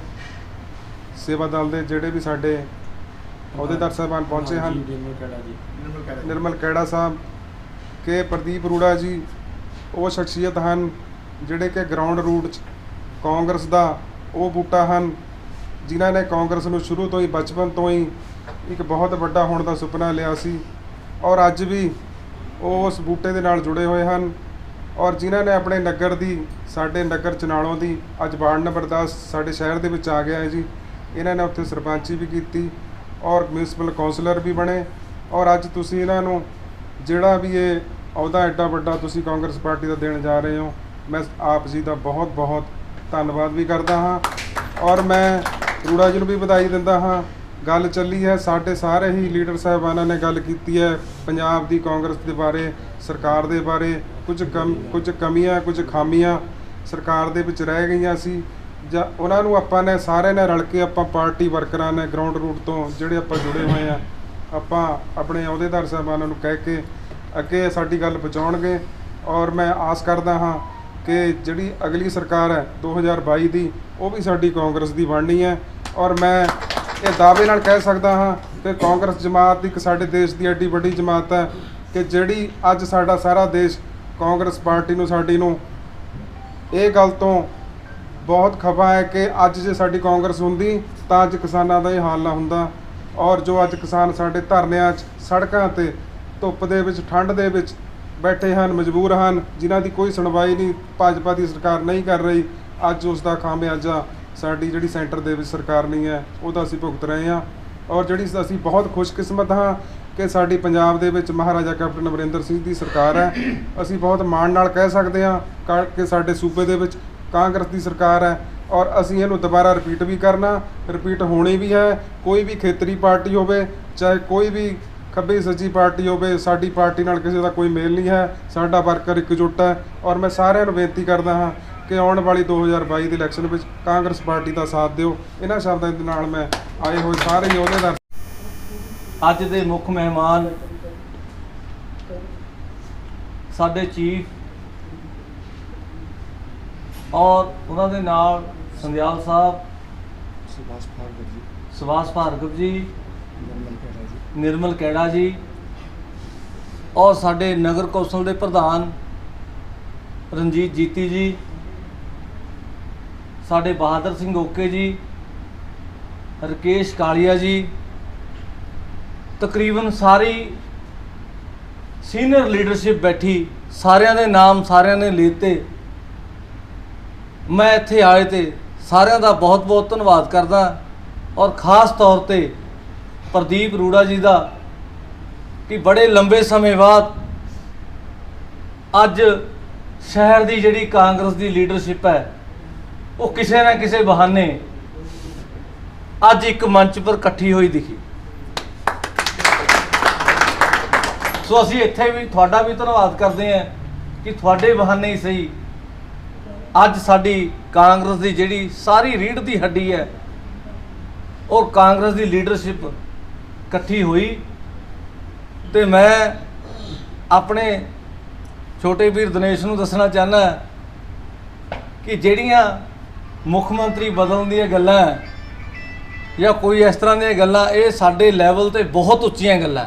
ਸੇਵਾ ਦਲ ਦੇ ਜਿਹੜੇ ਵੀ ਸਾਡੇ ਅਹੁਦੇਦਾਰ ਸਾਹਿਬਾਨ ਪਹੁੰਚੇ ਹਨ, ਨਿਰਮਲ ਕੈੜਾ ਸਾਹਿਬ ਕਿ ਪ੍ਰਦੀਪ ਅਰੋੜਾ ਜੀ ਉਹ ਸ਼ਖਸੀਅਤ ਹਨ ਜਿਹੜੇ ਕਿ ਗਰਾਊਂਡ ਰੂਟ 'ਚ ਕਾਂਗਰਸ ਦਾ ਉਹ ਬੂਟਾ ਹਨ ਜਿਨ੍ਹਾਂ ਨੇ ਕਾਂਗਰਸ ਨੂੰ ਸ਼ੁਰੂ ਤੋਂ ਹੀ ਬਚਪਨ ਤੋਂ ਹੀ ਇੱਕ ਬਹੁਤ ਵੱਡਾ ਹੋਣ ਦਾ ਸੁਪਨਾ ਲਿਆ ਸੀ ਔਰ ਅੱਜ ਵੀ ਉਹ ਉਸ ਬੂਟੇ ਦੇ ਨਾਲ ਜੁੜੇ ਹੋਏ ਹਨ ਔਰ ਜਿਨ੍ਹਾਂ ਨੇ ਆਪਣੇ ਨਗਰ ਦੀ, ਸਾਡੇ ਨਗਰ ਚਨਾਲੋਂ ਦੀ ਅੱਜ ਵਾਰਡ ਨੰਬਰ 10 ਸਾਡੇ ਸ਼ਹਿਰ ਦੇ ਵਿੱਚ ਆ ਗਿਆ ਹੈ ਜੀ। ਇਹਨਾਂ ਨੇ ਉੱਥੇ ਸਰਪੰਚੀ ਵੀ ਕੀਤੀ ਔਰ ਮਿਊਨਿਸਪਲ ਕੌਂਸਲਰ ਵੀ ਬਣੇ ਔਰ ਅੱਜ ਤੁਸੀਂ ਇਹਨਾਂ ਨੂੰ ਜਿਹੜਾ ਵੀ ਇਹ ਅਹੁਦਾ ਐਡਾ ਵੱਡਾ ਤੁਸੀਂ ਕਾਂਗਰਸ ਪਾਰਟੀ ਦਾ ਦੇਣ ਜਾ ਰਹੇ ਹੋ, ਮੈਂ ਆਪ ਜੀ ਦਾ ਬਹੁਤ ਬਹੁਤ ਧੰਨਵਾਦ ਵੀ ਕਰਦਾ ਹਾਂ ਔਰ ਮੈਂ ਅਰੋੜਾ ਜੀ ਨੂੰ ਵੀ ਵਧਾਈ ਦਿੰਦਾ ਹਾਂ। ਗੱਲ ਚੱਲੀ ਹੈ, ਸਾਡੇ ਸਾਰੇ ਹੀ ਲੀਡਰ ਸਾਹਿਬਾਨਾਂ ਨੇ ਗੱਲ ਕੀਤੀ ਹੈ ਪੰਜਾਬ ਦੀ ਕਾਂਗਰਸ ਦੇ ਬਾਰੇ, ਸਰਕਾਰ ਦੇ ਬਾਰੇ। ਕੁਝ ਕਮੀਆਂ, ਕੁਝ ਖਾਮੀਆਂ ਸਰਕਾਰ ਦੇ ਵਿੱਚ ਰਹਿ ਗਈਆਂ ਸੀ ਜਾਂ ਉਹਨਾਂ ਨੂੰ ਆਪਾਂ ਨੇ ਸਾਰਿਆਂ ਨੇ ਰਲ ਕੇ ਆਪਾਂ ਪਾਰਟੀ ਵਰਕਰਾਂ ਨੇ ਗਰਾਊਂਡ ਰੂਟ ਤੋਂ ਜਿਹੜੇ ਆਪਾਂ ਜੁੜੇ ਹੋਏ ਆ, ਆਪਾਂ ਆਪਣੇ ਅਹੁਦੇਦਾਰ ਸਾਹਿਬਾਨਾਂ ਨੂੰ ਕਹਿ ਕੇ ਅੱਗੇ ਸਾਡੀ ਗੱਲ ਪਹੁੰਚਾਉਣਗੇ ਔਰ ਮੈਂ ਆਸ ਕਰਦਾ ਹਾਂ ਕਿ ਜਿਹੜੀ ਅਗਲੀ ਸਰਕਾਰ ਹੈ 2022 ਦੀ ਉਹ ਵੀ ਸਾਡੀ ਕਾਂਗਰਸ ਦੀ ਬਣਨੀ ਹੈ ਔਰ ਮੈਂ ਇਹ ਦਾਅਵੇ ਨਾਲ ਕਹਿ ਸਕਦਾ ਹਾਂ ਕਿ ਕਾਂਗਰਸ ਜਮਾਤ ਇੱਕ ਸਾਡੇ ਦੇਸ਼ ਦੀ ਐਡੀ ਵੱਡੀ ਜਮਾਤ ਹੈ ਕਿ ਜਿਹੜੀ ਅੱਜ ਸਾਡਾ ਸਾਰਾ ਦੇਸ਼ ਕਾਂਗਰਸ ਪਾਰਟੀ ਨੂੰ, ਸਾਡੀ ਨੂੰ ਇਹ ਗੱਲ ਤੋਂ ਬਹੁਤ ਖਫਾ ਹੈ ਕਿ ਅੱਜ ਜੇ ਸਾਡੀ ਕਾਂਗਰਸ ਹੁੰਦੀ ਤਾਂ ਅੱਜ ਕਿਸਾਨਾਂ ਦਾ ਇਹ ਹਾਲ ਨਾ ਹੁੰਦਾ ਔਰ ਜੋ ਅੱਜ ਕਿਸਾਨ ਸਾਡੇ ਧਰਨਿਆਂ 'ਚ, ਸੜਕਾਂ 'ਤੇ ਧੁੱਪ ਦੇ ਵਿੱਚ, ਠੰਡ ਦੇ ਵਿੱਚ ਬੈਠੇ ਹਨ, ਮਜਬੂਰ ਹਨ, ਜਿਨ੍ਹਾਂ ਦੀ ਕੋਈ ਸੁਣਵਾਈ ਨਹੀਂ ਭਾਜਪਾ ਦੀ ਸਰਕਾਰ ਨਹੀਂ ਕਰ ਰਹੀ, ਅੱਜ ਉਸ ਦਾ ਖਾਮਿਆਜ਼ਾ ਸਾਡੀ ਜਿਹੜੀ ਸੈਂਟਰ ਦੇ ਵਿੱਚ ਸਰਕਾਰ ਨਹੀਂ ਹੈ ਉਹਦਾ ਅਸੀਂ ਭੁਗਤ ਰਹੇ ਹਾਂ ਔਰ ਜਿਹੜੀ ਅਸੀਂ ਬਹੁਤ ਖੁਸ਼ਕਿਸਮਤ ਹਾਂ ਕਿ ਸਾਡੀ ਪੰਜਾਬ ਦੇ ਵਿੱਚ ਮਹਾਰਾਜਾ ਕੈਪਟਨ ਅਮਰਿੰਦਰ ਸਿੰਘ ਦੀ ਸਰਕਾਰ ਹੈ। ਅਸੀਂ ਬਹੁਤ ਮਾਣ ਨਾਲ ਕਹਿ ਸਕਦੇ ਹਾਂ ਕਿ ਸਾਡੇ ਸੂਬੇ ਦੇ ਵਿੱਚ ਕਾਂਗਰਸ ਦੀ ਸਰਕਾਰ ਹੈ ਔਰ ਅਸੀਂ ਇਹਨੂੰ ਦੁਬਾਰਾ ਰਿਪੀਟ ਵੀ ਕਰਨਾ, ਰਿਪੀਟ ਹੋਣੀ ਵੀ ਹੈ। ਕੋਈ ਵੀ ਖੇਤਰੀ ਪਾਰਟੀ ਹੋਵੇ, ਚਾਹੇ ਕੋਈ ਵੀ ਖੱਬੀ ਸੱਜੀ ਪਾਰਟੀ ਹੋਵੇ, ਸਾਡੀ ਪਾਰਟੀ ਨਾਲ ਕਿਸੇ ਦਾ ਕੋਈ ਮੇਲ ਨਹੀਂ ਹੈ। ਸਾਡਾ ਵਰਕਰ ਇਕਜੁੱਟ ਹੈ ਔਰ ਮੈਂ ਸਾਰਿਆਂ ਨੂੰ ਬੇਨਤੀ ਕਰਦਾ ਹਾਂ ਕਿ ਆਉਣ ਵਾਲੀ 2022 ਦੀ ਇਲੈਕਸ਼ਨ ਵਿੱਚ ਕਾਂਗਰਸ ਪਾਰਟੀ ਦਾ ਸਾਥ ਦਿਓ। ਇਹਨਾਂ ਸ਼ਬਦਾਂ ਦੇ ਨਾਲ ਮੈਂ ਆਏ ਹੋਏ ਸਾਰੇ ਹੀ ਅਹੁਦੇਦਾਰ ਅੱਜ ਦੇ ਮੁੱਖ ਮਹਿਮਾਨ ਸਾਡੇ ਚੀਫ ਔਰ ਉਹਨਾਂ ਦੇ ਨਾਲ ਸੰਦਿਆਲ ਸਾਹਿਬ, ਸੁਭਾਸ਼ ਭਾਰਗਵ ਜੀ, ਨਿਰਮਲ ਕੈੜਾ ਜੀ ਔਰ ਸਾਡੇ ਨਗਰ ਕੌਂਸਲ ਦੇ ਪ੍ਰਧਾਨ ਰਣਜੀਤ ਜੀਤੀ ਜੀ, ਸਾਡੇ ਬਹਾਦਰ ਸਿੰਘ ਓਕੇ ਜੀ, ਰਕੇਸ਼ ਕਾਲੀਆ ਜੀ, ਤਕਰੀਬਨ ਸਾਰੀ ਸੀਨੀਅਰ ਲੀਡਰਸ਼ਿਪ ਬੈਠੀ, ਸਾਰਿਆਂ ਦੇ ਨਾਮ ਸਾਰਿਆਂ ਨੇ ਲੇਤੇ। ਮੈਂ ਇੱਥੇ ਆਏ ਤੇ ਸਾਰਿਆਂ ਦਾ ਬਹੁਤ ਬਹੁਤ ਧੰਨਵਾਦ ਕਰਦਾ ਔਰ ਖਾਸ ਤੌਰ ਤੇ ਪ੍ਰਦੀਪ ਅਰੋੜਾ ਜੀ ਦਾ ਕਿ ਬੜੇ ਲੰਬੇ ਸਮੇਂ ਬਾਅਦ ਅੱਜ ਸ਼ਹਿਰ ਦੀ ਜਿਹੜੀ ਕਾਂਗਰਸ ਦੀ ਲੀਡਰਸ਼ਿਪ ਹੈ ਉਹ ਕਿਸੇ ਨਾ ਕਿਸੇ ਬਹਾਨੇ ਅੱਜ ਇੱਕ ਮੰਚ ਪਰ ਇਕੱਠੀ ਹੋਈ ਦਿਖੀ। ਸੋ ਅਸੀਂ ਇੱਥੇ ਵੀ ਤੁਹਾਡਾ ਵੀ ਧੰਨਵਾਦ ਕਰਦੇ ਹਾਂ ਕਿ ਤੁਹਾਡੇ ਬਹਾਨੇ ਹੀ ਸਹੀ ਅੱਜ ਸਾਡੀ ਕਾਂਗਰਸ ਦੀ ਜਿਹੜੀ ਸਾਰੀ ਰੀੜ੍ਹ ਦੀ ਹੱਡੀ ਹੈ ਔਰ ਕਾਂਗਰਸ ਦੀ ਲੀਡਰਸ਼ਿਪ ਇਕੱਠੀ ਹੋਈ। ਤੇ ਮੈਂ ਆਪਣੇ ਛੋਟੇ ਵੀਰ ਦਿਨੇਸ਼ ਨੂੰ ਦੱਸਣਾ ਚਾਹੁੰਦਾ ਕਿ ਜਿਹੜੀਆਂ ਮੁੱਖ ਮੰਤਰੀ ਬਦਲਣ ਦੀਆਂ ਗੱਲਾਂ ਜਾਂ ਕੋਈ ਇਸ ਤਰ੍ਹਾਂ ਦੀਆਂ ਗੱਲਾਂ, ਇਹ ਸਾਡੇ ਲੈਵਲ ਤੇ ਬਹੁਤ ਉੱਚੀਆਂ ਗੱਲਾਂ।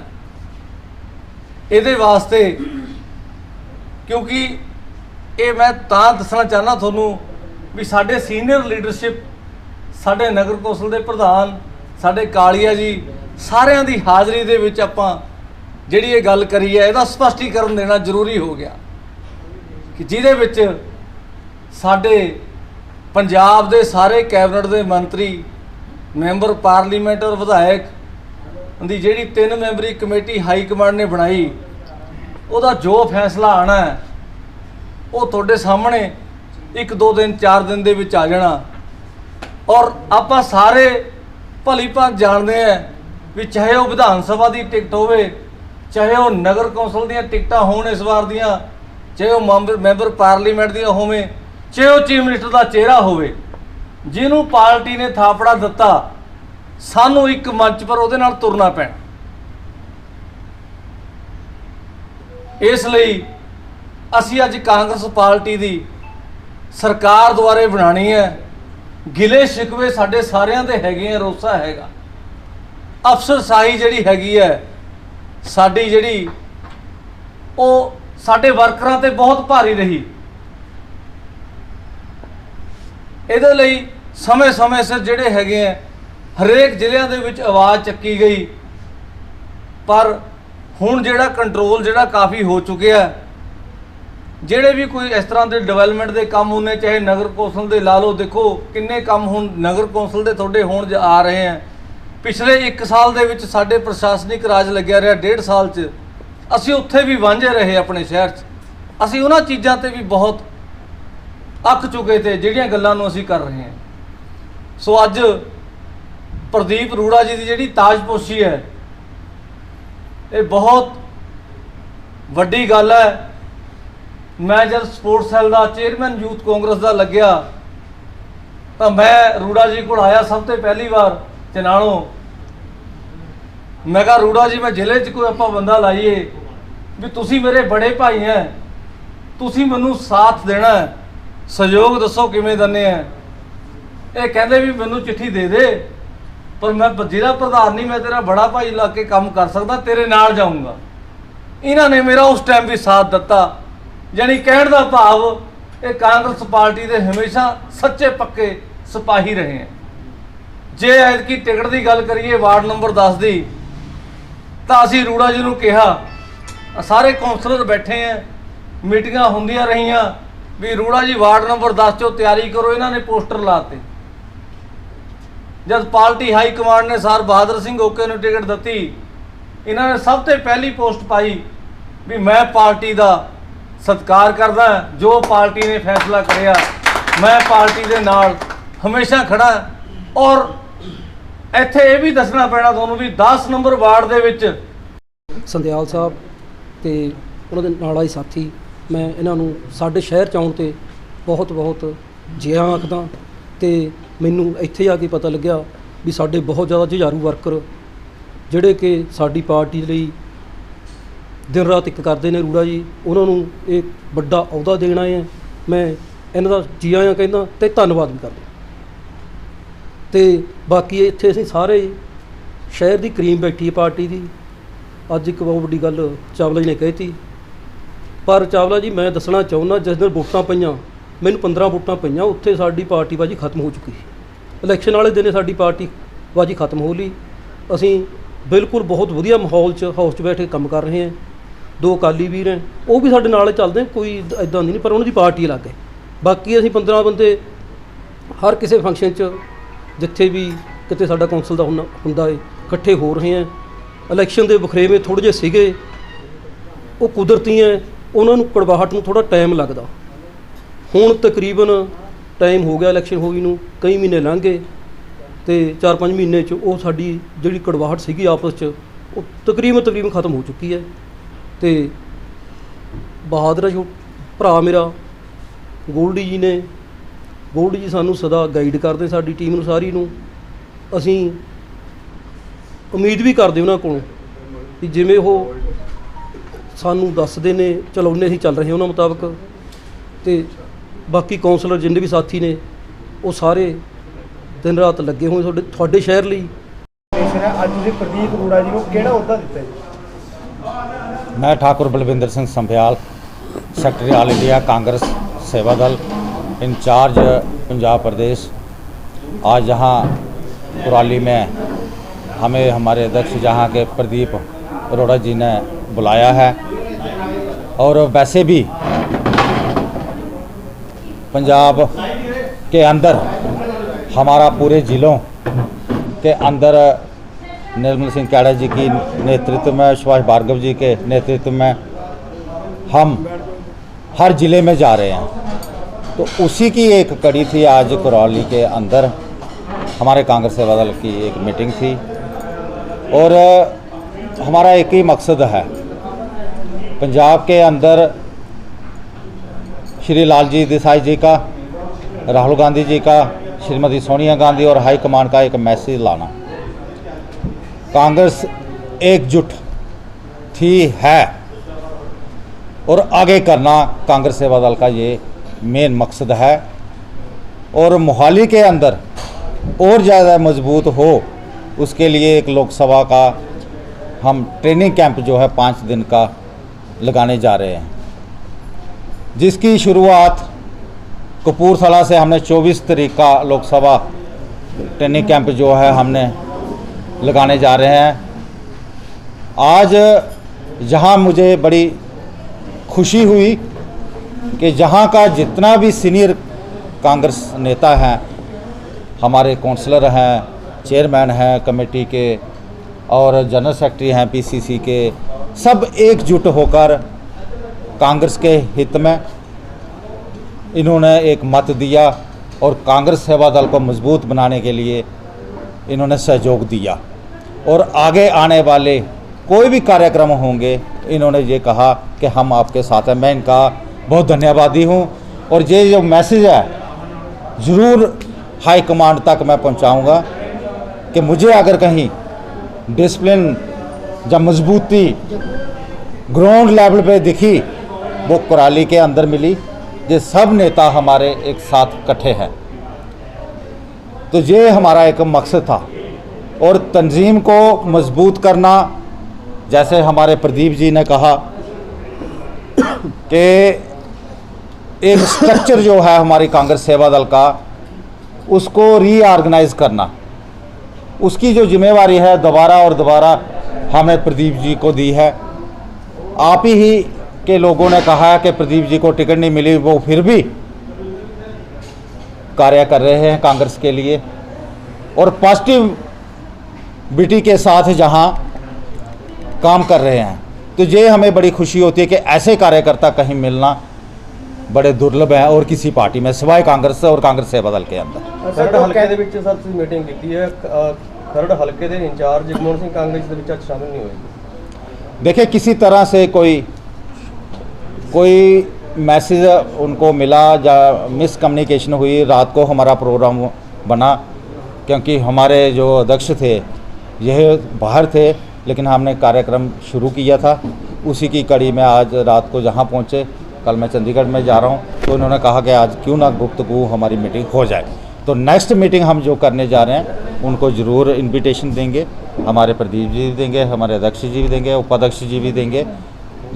ਇਹਦੇ ਵਾਸਤੇ ਕਿਉਂਕਿ ਇਹ ਮੈਂ ਤਾਂ ਦੱਸਣਾ ਚਾਹੁੰਦਾ ਤੁਹਾਨੂੰ ਵੀ ਸਾਡੇ ਸੀਨੀਅਰ ਲੀਡਰਸ਼ਿਪ, ਸਾਡੇ ਨਗਰ ਕੌਂਸਲ ਦੇ ਪ੍ਰਧਾਨ, ਸਾਡੇ ਕਾਲੀਆ ਜੀ, ਸਾਰਿਆਂ ਦੀ ਹਾਜ਼ਰੀ ਦੇ ਵਿੱਚ ਆਪਾਂ ਜਿਹੜੀ ਇਹ ਗੱਲ ਕਰੀ ਹੈ ਇਹਦਾ ਸਪਸ਼ਟੀਕਰਨ ਦੇਣਾ ਜ਼ਰੂਰੀ ਹੋ ਗਿਆ ਕਿ ਜਿਹਦੇ ਵਿੱਚ ਸਾਡੇ ਪੰਜਾਬ ਦੇ ਸਾਰੇ ਕੈਬਨਿਟ ਦੇ ਮੰਤਰੀ, ਮੈਂਬਰ ਪਾਰਲੀਮੈਂਟ ਔਰ ਵਿਧਾਇਕ ਦੀ ਜਿਹੜੀ 3 ਮੈਂਬਰੀ ਕਮੇਟੀ ਹਾਈ ਕਮਾਂਡ ਨੇ ਬਣਾਈ, ਉਹਦਾ ਜੋ ਫੈਸਲਾ ਆਣਾ ਹੈ ਉਹ ਤੁਹਾਡੇ ਸਾਹਮਣੇ 1-2 ਦਿਨ 4 ਦਿਨ ਦੇ ਵਿੱਚ ਆ ਜਾਣਾ। ਔਰ ਆਪਾਂ ਸਾਰੇ ਭਲੀ ਭਾਂਤ ਜਾਣਦੇ ਹਾਂ ਵੀ ਚਾਹੇ ਉਹ ਵਿਧਾਨ ਸਭਾ ਦੀ ਟਿਕਟ ਹੋਵੇ, ਚਾਹੇ ਉਹ ਨਗਰ ਕੌਂਸਲ ਦੀਆਂ ਟਿਕਟਾਂ ਹੋਣ ਇਸ ਵਾਰ ਦੀਆਂ, ਚਾਹੇ ਉਹ ਮੈਂਬਰ ਪਾਰਲੀਮੈਂਟ ਦੀਆਂ ਹੋਵੇ, ਚਾਹੇ ਉਹ ਚੀਫ ਮਿਨਿਸਟਰ ਦਾ ਚਿਹਰਾ ਹੋਵੇ, ਜਿਹਨੂੰ ਪਾਰਟੀ ਨੇ ਥਾਪੜਾ ਦਿੱਤਾ ਸਾਨੂੰ ਇੱਕ ਮੰਚ ਪਰ ਉਹਦੇ ਨਾਲ ਤੁਰਨਾ ਪੈਣਾ। ਇਸ ਲਈ ਅਸੀਂ ਅੱਜ ਕਾਂਗਰਸ ਪਾਰਟੀ ਦੀ ਸਰਕਾਰ ਦੁਆਰੇ ਬਣਾਉਣੀ ਹੈ। ਗਿਲੇ ਸ਼ਿਕਵੇ ਸਾਡੇ ਸਾਰਿਆਂ ਦੇ ਹੈਗੇ ਆ, ਰੋਸਾ ਹੈਗਾ, ਅਫਸਰਸ਼ਾਹੀ ਜਿਹੜੀ ਹੈਗੀ ਹੈ ਸਾਡੀ, ਜਿਹੜੀ ਉਹ ਸਾਡੇ ਵਰਕਰਾਂ ਤੇ ਬਹੁਤ ਭਾਰੀ ਰਹੀ। ਇਹਦੇ ਲਈ ਸਮੇਂ-ਸਮੇਂ ਸਿਰ ਜਿਹੜੇ ਹੈਗੇ ਆ ਹਰੇਕ ਜ਼ਿਲ੍ਹਿਆਂ ਦੇ ਵਿੱਚ ਆਵਾਜ਼ ਚੱਕੀ ਗਈ, ਪਰ ਹੁਣ ਜਿਹੜਾ ਕੰਟਰੋਲ ਜਿਹੜਾ ਕਾਫੀ ਹੋ ਚੁੱਕਿਆ। ਜਿਹੜੇ ਵੀ ਕੋਈ ਇਸ ਤਰ੍ਹਾਂ ਦੇ ਡਿਵੈਲਪਮੈਂਟ ਦੇ ਕੰਮ ਹੁੰਦੇ, ਚਾਹੇ ਨਗਰ ਕੌਂਸਲ ਦੇ ਲਾ ਲਓ, ਦੇਖੋ ਕਿੰਨੇ ਕੰਮ ਹੁਣ ਨਗਰ ਕੌਂਸਲ ਦੇ ਤੁਹਾਡੇ ਹੋਣ ਆ ਰਹੇ ਆ। ਪਿਛਲੇ 1 ਸਾਲ ਦੇ ਵਿੱਚ ਸਾਡੇ ਪ੍ਰਸ਼ਾਸਨਿਕ ਰਾਜ ਲੱਗਿਆ ਰਿਹਾ, 1.5 ਸਾਲ 'ਚ ਅਸੀਂ ਉੱਥੇ ਵੀ ਵਾਂਝੇ ਰਹੇ ਆਪਣੇ ਸ਼ਹਿਰ 'ਚ। ਅਸੀਂ ਉਹਨਾਂ ਚੀਜ਼ਾਂ ਤੇ ਵੀ ਬਹੁਤ ਅੱਕ ਚੁੱਕੇ ਤੇ ਜਿਹੜੀਆਂ ਗੱਲਾਂ ਨੂੰ ਅਸੀਂ ਕਰ ਰਹੇ ਹਾਂ। ਸੋ ਅੱਜ ਪ੍ਰਦੀਪ ਅਰੋੜਾ ਜੀ ਦੀ ਜਿਹੜੀ ਤਾਜਪੋਸ਼ੀ ਹੈ ਇਹ ਬਹੁਤ ਵੱਡੀ ਗੱਲ ਹੈ। ਮੈਂ ਜਦ ਸਪੋਰਟਸ ਸੈੱਲ ਦਾ ਚੇਅਰਮੈਨ ਯੂਥ ਕਾਂਗਰਸ ਦਾ ਲੱਗਿਆ ਤਾਂ ਮੈਂ ਅਰੋੜਾ ਜੀ ਕੋਲ ਆਇਆ ਸਭ ਤੋਂ ਪਹਿਲੀ ਵਾਰ ਚਨਾਲੋਂ। ਮੈਂ ਕਿਹਾ ਅਰੋੜਾ ਜੀ, ਮੈਂ ਜ਼ਿਲ੍ਹੇ 'ਚ ਕੋਈ ਆਪਾਂ ਬੰਦਾ ਲਾਈਏ ਵੀ ਤੁਸੀਂ ਮੇਰੇ ਬੜੇ ਭਾਈ ਹੈ, ਤੁਸੀਂ ਮੈਨੂੰ ਸਾਥ ਦੇਣਾ ਹੈ, ਸਹਿਯੋਗ ਦੱਸੋ ਕਿਵੇਂ ਦਿੰਦੇ ਆ। ਇਹ ਕਹਿੰਦੇ ਵੀ ਮੈਨੂੰ ਚਿੱਠੀ ਦੇ ਦੇ, ਪਰ ਮੈਂ ਜ਼ਿਲ੍ਹਾ ਪ੍ਰਧਾਨ ਨਹੀਂ, ਮੈਂ ਤੇਰਾ ਬੜਾ ਭਾਈ ਲਾ ਕੇ ਕੰਮ ਕਰ ਸਕਦਾ, ਤੇਰੇ ਨਾਲ ਜਾਊਂਗਾ। ਇਹਨਾਂ ਨੇ ਮੇਰਾ ਉਸ ਟਾਈਮ ਵੀ ਸਾਥ ਦਿੱਤਾ। ਯਾਨੀ ਕਹਿਣ ਦਾ ਭਾਵ ਇਹ ਕਾਂਗਰਸ ਪਾਰਟੀ ਦੇ ਹਮੇਸ਼ਾ ਸੱਚੇ ਪੱਕੇ ਸਿਪਾਹੀ ਰਹੇ ਹੈ। ਜੇ ਐਤਕੀ ਟਿਕਟ ਦੀ ਗੱਲ ਕਰੀਏ ਵਾਰਡ ਨੰਬਰ 10 ਦੀ, ਤਾਂ ਅਸੀਂ ਅਰੋੜਾ ਜੀ ਨੂੰ ਕਿਹਾ, ਸਾਰੇ ਕੌਂਸਲਰ ਬੈਠੇ ਆ, ਮੀਟਿੰਗਾਂ ਹੁੰਦੀਆਂ ਰਹੀਆਂ ਵੀ ਅਰੋੜਾ ਜੀ ਵਾਰਡ ਨੰਬਰ 10 ਚੋਂ ਤਿਆਰੀ ਕਰੋ। ਇਹਨਾਂ ਨੇ ਪੋਸਟਰ ਲਾਤੇ। ਜਦ ਪਾਰਟੀ ਹਾਈ ਕਮਾਂਡ ਨੇ ਸਰ ਬਹਾਦਰ ਸਿੰਘ ਓਕੇ ਨੂੰ ਟਿਕਟ ਦਿੱਤੀ, ਇਹਨਾਂ ਨੇ ਸਭ ਤੋਂ ਪਹਿਲੀ ਪੋਸਟ ਪਾਈ ਵੀ ਮੈਂ ਪਾਰਟੀ ਦਾ ਸਤਿਕਾਰ ਕਰਦਾ, ਜੋ ਪਾਰਟੀ ਨੇ ਫੈਸਲਾ ਕਰਿਆ ਮੈਂ ਪਾਰਟੀ ਦੇ ਨਾਲ ਹਮੇਸ਼ਾ ਖੜਾ। ਔਰ ਇੱਥੇ ਇਹ ਵੀ ਦੱਸਣਾ ਪੈਣਾ ਤੁਹਾਨੂੰ ਵੀ 10 ਨੰਬਰ ਵਾਰਡ ਦੇ ਵਿੱਚ ਸੰਦਿਆਲ ਸਾਹਿਬ ਤੇ ਉਹਨਾਂ ਦੇ ਨਾਲ ਆਏ ਸਾਥੀ, ਮੈਂ ਇਹਨਾਂ ਨੂੰ ਸਾਡੇ ਸ਼ਹਿਰ 'ਚ ਆਉਣ 'ਤੇ ਬਹੁਤ ਬਹੁਤ ਜਿਆ ਆਖਦਾ। ਤੇ ਮੈਨੂੰ ਇੱਥੇ ਆ ਕੇ ਪਤਾ ਲੱਗਿਆ ਵੀ ਸਾਡੇ ਬਹੁਤ ਜ਼ਿਆਦਾ ਜੁਝਾਰੂ ਵਰਕਰ ਜਿਹੜੇ ਕਿ ਸਾਡੀ ਪਾਰਟੀ ਲਈ ਦਿਨ ਰਾਤ ਇੱਕ ਕਰਦੇ ਨੇ। ਅਰੋੜਾ ਜੀ ਉਹਨਾਂ ਨੂੰ ਇਹ ਵੱਡਾ ਅਹੁਦਾ ਦੇਣਾ ਹੈ। ਮੈਂ ਇਹਨਾਂ ਦਾ ਜੀ ਆਇਆਂ ਕਹਿੰਦਾ ਤੇ ਧੰਨਵਾਦ ਵੀ ਕਰਦਾ। ਤੇ ਬਾਕੀ ਇੱਥੇ ਅਸੀਂ ਸਾਰੇ ਸ਼ਹਿਰ ਦੀ ਕਰੀਮ ਬੈਠੀ ਹੈ ਪਾਰਟੀ ਦੀ। ਅੱਜ ਇੱਕ ਬਹੁਤ ਵੱਡੀ ਗੱਲ ਚਾਵਲਾ ਜੀ ਨੇ ਕਹਿਤੀ, ਪਰ ਚਾਵਲਾ ਜੀ ਮੈਂ ਦੱਸਣਾ ਚਾਹੁੰਦਾ, ਜਿਸ ਦਿਨ ਵੋਟਾਂ ਪਈਆਂ, ਮੈਨੂੰ 15 ਵੋਟਾਂ ਪਈਆਂ, ਉੱਥੇ ਸਾਡੀ ਪਾਰਟੀ ਬਾਜੀ ਖਤਮ ਹੋ ਚੁੱਕੀ ਸੀ। ਇਲੈਕਸ਼ਨ ਵਾਲੇ ਦਿਨ ਸਾਡੀ ਪਾਰਟੀ ਬਾਜੀ ਖਤਮ ਹੋ ਲਈ। ਅਸੀਂ ਬਿਲਕੁਲ ਬਹੁਤ ਵਧੀਆ ਮਾਹੌਲ 'ਚ ਹਾਊਸ 'ਚ ਬੈਠ ਕੇ ਕੰਮ ਕਰ ਰਹੇ ਹਾਂ। 2 ਅਕਾਲੀ ਵੀਰ ਹੈ, ਉਹ ਵੀ ਸਾਡੇ ਨਾਲ ਚੱਲਦੇ, ਕੋਈ ਇੱਦਾਂ ਦੀ ਨਹੀਂ, ਪਰ ਉਹਨਾਂ ਦੀ ਪਾਰਟੀ ਅਲੱਗ ਹੈ। ਬਾਕੀ ਅਸੀਂ 15 ਬੰਦੇ ਹਰ ਕਿਸੇ ਫੰਕਸ਼ਨ 'ਚ ਜਿੱਥੇ ਵੀ ਕਿਤੇ ਸਾਡਾ ਕੌਂਸਲ ਦਾ ਹੁੰਦਾ ਹੈ ਇਕੱਠੇ ਹੋ ਰਹੇ ਹਾਂ। ਇਲੈਕਸ਼ਨ ਦੇ ਵਖਰੇਵੇਂ ਥੋੜ੍ਹੇ ਜਿਹੇ ਸੀਗੇ, ਉਹ ਕੁਦਰਤੀ ਹੈ, ਉਹਨਾਂ ਨੂੰ ਕੜਵਾਹਟ ਨੂੰ ਥੋੜ੍ਹਾ ਟਾਈਮ ਲੱਗਦਾ। ਹੁਣ ਤਕਰੀਬਨ ਟਾਈਮ ਹੋ ਗਿਆ ਇਲੈਕਸ਼ਨ ਹੋਈ ਨੂੰ, ਕਈ ਮਹੀਨੇ ਲੰਘ ਗਏ ਤੇ 4-5 ਮਹੀਨੇ 'ਚ ਉਹ ਸਾਡੀ ਜਿਹੜੀ ਕੜਵਾਹਟ ਸੀਗੀ ਆਪਸ 'ਚ ਉਹ ਤਕਰੀਬਨ ਖਤਮ ਹੋ ਚੁੱਕੀ ਹੈ। ਤੇ ਬਹਾਦਰ ਜੋ ਭਰਾ ਮੇਰਾ ਗੋਲਡੀ ਜੀ ਨੇ, ਗੋਲਡੀ ਜੀ ਸਾਨੂੰ ਸਦਾ ਗਾਈਡ ਕਰਦੇ ਸਾਡੀ ਟੀਮ ਨੂੰ ਸਾਰੀ ਨੂੰ। ਅਸੀਂ ਉਮੀਦ ਵੀ ਕਰਦੇ ਉਹਨਾਂ ਕੋਲੋਂ ਕਿ ਜਿਵੇਂ ਉਹ ਸਾਨੂੰ ਦੱਸਦੇ ਨੇ ਚਲਾਉਂਦੇ ਅਸੀਂ ਚੱਲ ਰਹੇ ਉਹਨਾਂ ਮੁਤਾਬਕ। ਤੇ ਬਾਕੀ ਕੌਂਸਲਰ ਜਿੰਨੇ ਵੀ ਸਾਥੀ ਨੇ ਉਹ ਸਾਰੇ ਦਿਨ ਰਾਤ ਲੱਗੇ ਹੋਏ ਤੁਹਾਡੇ ਸ਼ਹਿਰ ਲਈ। ਅੱਜ ਤੁਸੀਂ ਪ੍ਰਦੀਪ ਅਰੋੜਾ ਜੀ ਨੂੰ ਕਿਹੜਾ ਅਹੁਦਾ ਦਿੱਤਾ ਜੀ? मैं Thakur Balwinder Singh Sambhyal, secretary all India Congress Seva Dal, in charge Punjab प्रदेश। आज यहाँ कुराली में हमें हमारे अध्यक्ष जहाँ के प्रदीप अरोड़ा जी ने बुलाया है। और वैसे भी पंजाब के अंदर हमारा पूरे ज़िलों के अंदर निर्मल सिंह कैड़ा जी की नेतृत्व में, सुभाष भार्गव जी के नेतृत्व में हम हर ज़िले में जा रहे हैं। तो उसी की एक कड़ी थी आज करौली के अंदर हमारे कांग्रेस सेवा दल की एक मीटिंग थी। और हमारा एक ही मकसद है, पंजाब के अंदर श्री लालजी देसाई जी का, राहुल गांधी जी का, श्रीमती सोनिया गांधी और हाई कमान का एक मैसेज लाना। कांग्रेस एकजुट थी, है और आगे करना कांग्रेस सेवा दल का ये मेन मकसद है। और मोहाली के अंदर और ज़्यादा मजबूत हो, उसके लिए एक लोकसभा का हम ट्रेनिंग कैंप जो है 5 दिन का लगाने जा रहे हैं, जिसकी शुरुआत कपूरथला से हमने 24 तारीख का लोकसभा ट्रेनिंग कैंप जो है हमने लगाने जा रहे हैं। आज जहां मुझे बड़ी खुशी हुई कि जहां का जितना भी सीनियर कांग्रेस नेता हैं, हमारे काउंसलर हैं, चेयरमैन हैं कमेटी के और जनरल सेक्रेटरी हैं पीसीसी के, सब एकजुट होकर कांग्रेस के हित में इन्होंने एक मत दिया और कांग्रेस सेवा दल को मजबूत बनाने के लिए इन्होंने सहयोग दिया। और आगे आने वाले कोई भी कार्यक्रम होंगे, इन्होंने ये कहा कि हम आपके साथ हैं। मैं इनका बहुत धन्यवादी हूँ। और ये जो मैसेज है ज़रूर हाई कमांड तक मैं पहुँचाऊँगा कि मुझे अगर कहीं डिसिप्लिन या मजबूती ग्राउंड लेवल पे दिखी, वो कुराली के अंदर मिली। ये सब नेता हमारे एक साथ इकट्ठे हैं, तो ये हमारा एक मकसद था। और तंजीम को मजबूत करना, जैसे हमारे प्रदीप जी ने कहा कि एक स्ट्रक्चर जो है हमारी कांग्रेस सेवा दल का, उसको रीऑर्गेनाइज करना, उसकी जो जिम्मेवारी है दोबारा और दोबारा हमें प्रदीप जी को दी है। आप ही के लोगों ने कहा है कि प्रदीप जी को टिकट नहीं मिली, वो फिर भी कार्य कर रहे हैं कांग्रेस के लिए और पॉजिटिविटी के साथ जहां काम कर रहे हैं। तो ये हमें बड़ी खुशी होती है कि ऐसे कार्यकर्ता कहीं मिलना बड़े दुर्लभ है और किसी पार्टी में, सिवाय कांग्रेस और कांग्रेस सेवा दल के अंदर। ਖਰੜ ਹਲਕੇ ਦੇ ਵਿੱਚ ਸਰ ਤੁਸੀਂ ਮੀਟਿੰਗ ਕੀਤੀ ਹੈ, ਖਰੜ ਹਲਕੇ ਦੇ ਇੰਚਾਰਜ ਜਗਮੋਹਨ ਸਿੰਘ ਕਾਂਗਰਸ ਦੇ ਵਿੱਚ ਅੱਜ ਸ਼ਾਮਿਲ ਨਹੀਂ ਹੋਏ। देखिए, किसी तरह से कोई मैसेज उनको मिला या मिसकम्युनिकेशन हुई। रात को हमारा प्रोग्राम बना, क्योंकि हमारे जो अध्यक्ष थे यह बाहर थे, लेकिन हमने कार्यक्रम शुरू किया था। उसी की कड़ी में आज रात को जहाँ पहुँचे कल मैं चंडीगढ़ में जा रहा हूँ, तो उन्होंने कहा कि आज क्यों ना गुफ्तगू हमारी मीटिंग हो जाए। तो नेक्स्ट मीटिंग हम जो करने जा रहे हैं उनको ज़रूर इनविटेशन देंगे, हमारे प्रदीप जी भी देंगे, हमारे अध्यक्ष जी भी देंगे, उपाध्यक्ष जी भी देंगे।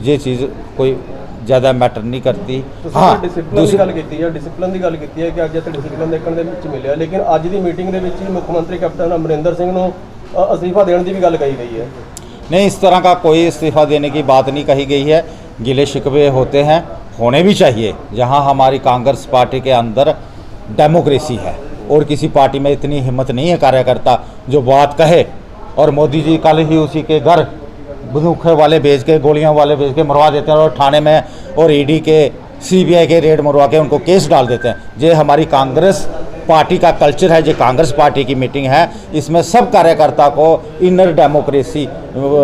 ये चीज़ कोई ज़्यादा मैटर नहीं करती। हाँ, ਡਿਸਪਲਿਨ ਦੀ ਗੱਲ ਕੀਤੀ ਹੈ, ਡਿਸਪਲਿਨ ਦੀ ਗੱਲ ਕੀਤੀ ਹੈ ਕਿ ਅੱਜ ਇੱਥੇ ਡਿਸਪਲਿਨ ਦੇਖਣ ਦੇ ਵਿੱਚ ਮਿਲਿਆ, ਲੇਕਿਨ ਅੱਜ ਦੀ ਮੀਟਿੰਗ ਦੇ ਵਿੱਚ ਹੀ ਮੁੱਖ ਮੰਤਰੀ ਕੈਪਟਨ ਅਮਰਿੰਦਰ ਸਿੰਘ ਨੂੰ ਅਸਤੀਫਾ ਦੇਣ ਦੀ ਵੀ ਗੱਲ ਕਹੀ ਗਈ ਹੈ। नहीं, इस तरह का कोई इस्तीफ़ा देने की बात नहीं कही गई है। गिले शिकवे होते हैं, होने भी चाहिए। जहां हमारी कांग्रेस पार्टी के अंदर डेमोक्रेसी है और किसी पार्टी में इतनी हिम्मत नहीं है कार्यकर्ता जो बात कहे। और मोदी जी कल ही उसी के घर बंदूक वाले भेज के, गोलियां वाले भेज के मरवा देते हैं और थाने में और ईडी के, सीबीआई के रेड मरवा के उनको केस डाल देते हैं। ये हमारी कांग्रेस पार्टी का कल्चर है, जो कांग्रेस पार्टी की मीटिंग है, इसमें सब कार्यकर्ता को इनर डेमोक्रेसी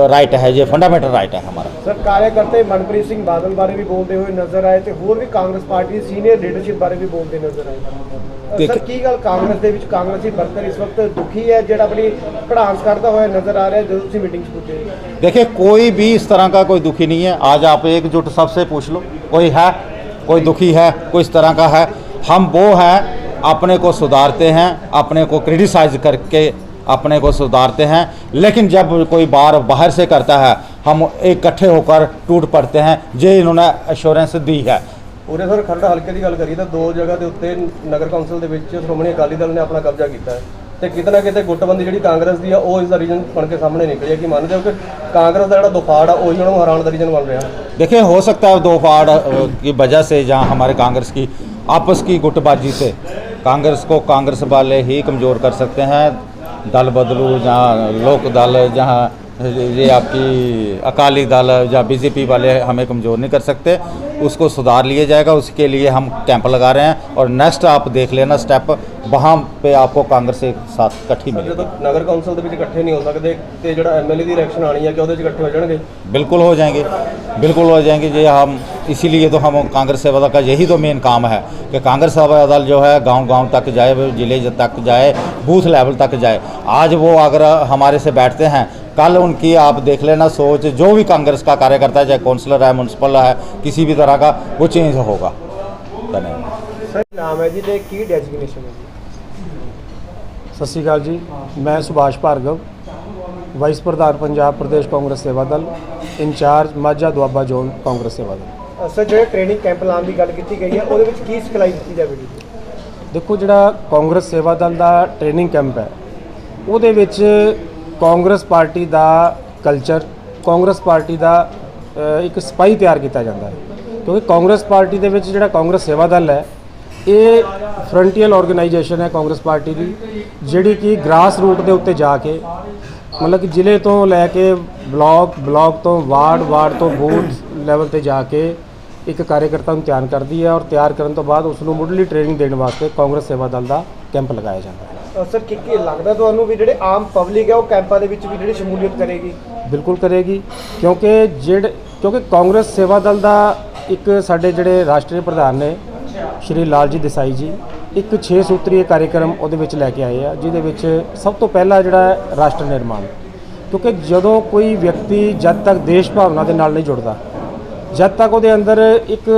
राइट है, ये फंडामेंटल राइट है हमारा। ਸਰ ਕਾਰਿਆਕਰਤਾ ਮਨਪ੍ਰੀਤ ਸਿੰਘ ਬਾਦਲ ਬਾਰੇ ਵੀ ਬੋਲਦੇ ਹੋਏ ਨਜ਼ਰ ਆਏ ਤੇ ਹੋਰ ਵੀ ਕਾਂਗਰਸ ਪਾਰਟੀ ਦੀ ਸੀਨੀਅਰ ਲੀਡਰਸ਼ਿਪ ਬਾਰੇ ਵੀ ਬੋਲਦੇ ਨਜ਼ਰ ਆਏ। ਸਰ ਕੀ ਗੱਲ ਕਾਂਗਰਸ ਦੇ ਵਿੱਚ ਕਾਂਗਰਸੀ ਵਰਕਰ ਇਸ ਵਕਤ ਦੁਖੀ ਹੈ ਜਿਹੜਾ ਆਪਣੀ ਭੜਾਸ ਕਰਦਾ ਹੋਇਆ ਨਜ਼ਰ ਆ ਰਿਹਾ ਜਦੋਂ ਤੁਸੀਂ ਮੀਟਿੰਗ 'ਚ ਪੁੱਜੇ? देखिए, कोई भी इस तरह का कोई दुखी नहीं है। आज आप एकजुट सबसे पूछ लो, कोई है, कोई दुखी है, कोई इस तरह का है। हम वो हैं अपने को सुधारते हैं, अपने को क्रिटिसाइज करके अपने को सुधारते हैं। लेकिन जब कोई बाहर से करता है हम इकट्ठे होकर टूट पड़ते हैं। ये इन्होंने एश्योरेंस दी है। ਉਰੇ ਸਰ ਖਰੜਾ ਹਲਕੇ ਦੀ ਗੱਲ ਕਰੀਏ ਤਾਂ 2 ਜਗ੍ਹਾ ਦੇ ਉੱਤੇ ਨਗਰ ਕੌਂਸਲ ਦੇ ਵਿੱਚ ਸ਼੍ਰੋਮਣੀ ਅਕਾਲੀ ਦਲ ਨੇ ਆਪਣਾ ਕਬਜ਼ਾ ਕੀਤਾ ਹੈ ਤੇ ਕਿਤੇ ਨਾ ਕਿਤੇ ਗੁੱਟਬੰਦੀ ਜਿਹੜੀ ਕਾਂਗਰਸ ਦੀ ਆ ਉਹ ਇਸ ਦਾ ਰੀਜਨ ਬਣ ਕੇ ਸਾਹਮਣੇ ਨਿਕਲੀ ਹੈ। ਕਿ ਮੰਨਦੇ ਹੋ ਕਿ ਕਾਂਗਰਸ ਦਾ ਜਿਹੜਾ ਦੁਫਾੜ ਆ ਉਹੀ ਉਹਨਾਂ ਨੂੰ ਹਰਾਉਣ ਦਾ ਰੀਜਨ ਬਣ ਰਿਹਾ? देखिए, हो सकता है दो फाड़ की वजह से, जहाँ हमारे कांग्रेस की आपस की गुटबाजी से कांग्रेस को कांग्रेस वाले ही कमज़ोर कर सकते हैं। दल बदलू, जहाँ लोक दल, जहाँ ये आपकी अकाली दल, जहाँ बीजेपी वाले हमें कमज़ोर नहीं कर सकते। उसको सुधार लिया जाएगा, उसके लिए हम कैंप लगा रहे हैं। और नेक्स्ट आप देख लेना स्टेप, वहाँ पे आपको कांग्रेस के साथ इकट्ठी मिलेगी। ਜਦੋਂ ਨਗਰ ਕੌਂਸਲ ਦੇ ਵਿੱਚ ਇਕੱਠੇ ਨਹੀਂ ਹੋ ਸਕਦੇ ਤੇ ਜਿਹੜਾ ਐਮਐਲਏ ਦੀ ਇਲੈਕਸ਼ਨ ਆਣੀ ਹੈ ਕਿ ਉਹਦੇ 'ਚ ਇਕੱਠੇ ਹੋ ਜਾਣਗੇ? बिल्कुल हो जाएंगे, बिल्कुल हो जाएंगे। ये हम इसीलिए तो हम कांग्रेस सेवा दल का यही तो मेन काम है कि कांग्रेस सेवा दल जो है गांव-गांव तक जाए, जिले तक जाए, बूथ लेवल तक जाए। आज वो अगर हमारे से बैठते हैं, कल उनकी आप देख लेना सोच, जो भी कांग्रेस का कार्यकर्ता है, चाहे काउंसलर है, म्यूनसिपल है, किसी भी तरह का, वो चेंज होगा। धन्यवाद। ਸਰ ਨਾਮ ਹੈ ਜੀ ਤੇ ਕੀ ਡੈਜ਼ਿਗਨੇਸ਼ਨ ਹੈ ਜੀ? ਸਤਿ ਸ਼੍ਰੀ ਅਕਾਲ ਜੀ, ਮੈਂ ਸੁਭਾਸ਼ ਭਾਰਗਵ, ਵਾਈਸ ਪ੍ਰਧਾਨ ਪੰਜਾਬ ਪ੍ਰਦੇਸ਼ ਕਾਂਗਰਸ ਸੇਵਾ ਦਲ, ਇੰਚਾਰਜ ਮਾਝਾ ਦੁਆਬਾ ਜ਼ੋਨ ਕਾਂਗਰਸ ਸੇਵਾ ਦਲ। ਸਰ ਜਿਹੜੇ ਟ੍ਰੇਨਿੰਗ ਕੈਂਪ ਲਾਉਣ ਦੀ ਗੱਲ ਕੀਤੀ ਗਈ ਹੈ ਉਹਦੇ ਵਿੱਚ ਕੀ ਸਿਖਲਾਈ ਦਿੱਤੀ ਜਾਵੇਗੀ? ਦੇਖੋ, ਜਿਹੜਾ ਕਾਂਗਰਸ ਸੇਵਾ ਦਲ ਦਾ ਟ੍ਰੇਨਿੰਗ ਕੈਂਪ ਹੈ ਉਹਦੇ ਵਿੱਚ ਕਾਂਗਰਸ ਪਾਰਟੀ ਦਾ ਕਲਚਰ, ਕਾਂਗਰਸ ਪਾਰਟੀ ਦਾ ਇੱਕ ਸਿਪਾਹੀ ਤਿਆਰ ਕੀਤਾ ਜਾਂਦਾ ਹੈ। ਕਿਉਂਕਿ ਕਾਂਗਰਸ ਪਾਰਟੀ ਦੇ ਵਿੱਚ ਜਿਹੜਾ ਕਾਂਗਰਸ ਸੇਵਾ ਦਲ ਹੈ ਇਹ ਫਰੰਟੀਅਰ ਆਰਗੇਨਾਈਜੇਸ਼ਨ ਹੈ ਕਾਂਗਰਸ ਪਾਰਟੀ ਦੀ, ਜਿਹੜੀ ਕਿ ਗ੍ਰਾਸ ਰੂਟ ਦੇ ਉੱਤੇ ਜਾ ਕੇ ਮਤਲਬ ਕਿ ਜ਼ਿਲ੍ਹੇ ਤੋਂ ਲੈ ਕੇ ਬਲਾਕ ਤੋਂ ਵਾਰਡ ਤੋਂ ਬੂਥ ਲੈਵਲ ਤੇ ਜਾ ਕੇ ਇੱਕ ਕਾਰਜਕਰਤਾ ਨੂੰ ਤਿਆਰ ਕਰਦੀ ਹੈ। ਔਰ ਤਿਆਰ ਕਰਨ ਤੋਂ ਬਾਅਦ ਉਸ ਨੂੰ ਮੁੱਢਲੀ ਟ੍ਰੇਨਿੰਗ ਦੇਣ ਵਾਸਤੇ ਕਾਂਗਰਸ ਸੇਵਾ ਦਲ ਦਾ ਕੈਂਪ ਲਗਾਇਆ ਜਾਂਦਾ ਹੈ। ਸਰ ਕੀ ਲੱਗਦਾ ਤੁਹਾਨੂੰ ਵੀ ਜਿਹੜੇ ਆਮ ਪਬਲਿਕ ਹੈ ਉਹ ਕੈਂਪਾਂ ਦੇ ਵਿੱਚ ਵੀ ਜਿਹੜੀ ਸ਼ਮੂਲੀਅਤ ਕਰੇਗੀ? ਬਿਲਕੁਲ ਕਰੇਗੀ, ਕਿਉਂਕਿ ਕਾਂਗਰਸ ਸੇਵਾ ਦਲ ਦਾ ਇੱਕ ਸਾਡੇ ਜਿਹੜੇ ਰਾਸ਼ਟਰੀ ਪ੍ਰਧਾਨ ਨੇ ਸ਼੍ਰੀ ਲਾਲਜੀ ਦੇਸਾਈ ਜੀ ਇੱਕ 6 ਸੂਤਰੀ ਕਾਰਜਕ੍ਰਮ ਉਹਦੇ ਵਿੱਚ ਲੈ ਕੇ ਆਏ ਆ, ਜਿਹਦੇ ਵਿੱਚ ਸਭ ਤੋਂ ਪਹਿਲਾ ਜਿਹੜਾ ਰਾਸ਼ਟਰ ਨਿਰਮਾਣ। ਕਿਉਂਕਿ ਜਦੋਂ ਕੋਈ ਵਿਅਕਤੀ ਜਦ ਤੱਕ ਦੇਸ਼ ਭਾਵਨਾ ਦੇ ਨਾਲ ਨਹੀਂ ਜੁੜਦਾ, ਜਦ ਤੱਕ ਉਹਦੇ ਅੰਦਰ ਇੱਕ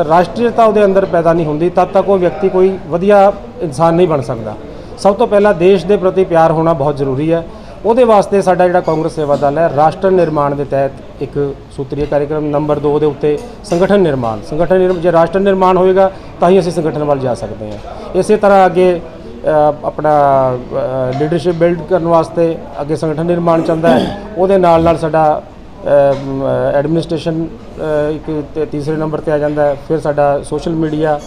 ਰਾਸ਼ਟਰੀਅਤਾ ਉਹਦੇ ਅੰਦਰ ਪੈਦਾ ਨਹੀਂ ਹੁੰਦੀ, ਤਦ ਤੱਕ ਉਹ ਵਿਅਕਤੀ ਕੋਈ ਵਧੀਆ ਇਨਸਾਨ ਨਹੀਂ ਬਣ ਸਕਦਾ। ਸਭ ਤੋਂ ਪਹਿਲਾਂ ਦੇਸ਼ ਦੇ ਪ੍ਰਤੀ ਪਿਆਰ ਹੋਣਾ ਬਹੁਤ ਜ਼ਰੂਰੀ ਹੈ। ਉਹਦੇ ਵਾਸਤੇ ਸਾਡਾ ਜਿਹੜਾ ਕਾਂਗਰਸ ਸੇਵਾ ਦਲ ਹੈ ਰਾਸ਼ਟਰ ਨਿਰਮਾਣ ਦੇ ਤਹਿਤ ਇੱਕ ਸੂਤਰੀ ਕਾਰਜਕ੍ਰਮ ਨੰਬਰ 2 ਦੇ ਉੱਤੇ ਸੰਗਠਨ ਨਿਰਮਾਣ ਜੇ ਰਾਸ਼ਟਰ ਨਿਰਮਾਣ ਹੋਏਗਾ ਤਾਂ ਹੀ ਅਸੀਂ ਸੰਗਠਨ ਵੱਲ ਜਾ ਸਕਦੇ ਹਾਂ। ਇਸੇ ਤਰ੍ਹਾਂ ਅੱਗੇ ਆਪਣਾ ਲੀਡਰਸ਼ਿਪ ਬਿਲਡ ਕਰਨ ਵਾਸਤੇ ਅੱਗੇ ਸੰਗਠਨ ਨਿਰਮਾਣ ਚੱਲਦਾ ਹੈ। ਉਹਦੇ ਨਾਲ ਸਾਡਾ ਐਡਮਿਨਿਸਟ੍ਰੇਸ਼ਨ ਇੱਕ ਤੀਸਰੇ ਨੰਬਰ 'ਤੇ ਆ ਜਾਂਦਾ ਹੈ। ਫਿਰ ਸਾਡਾ ਸੋਸ਼ਲ ਮੀਡੀਆ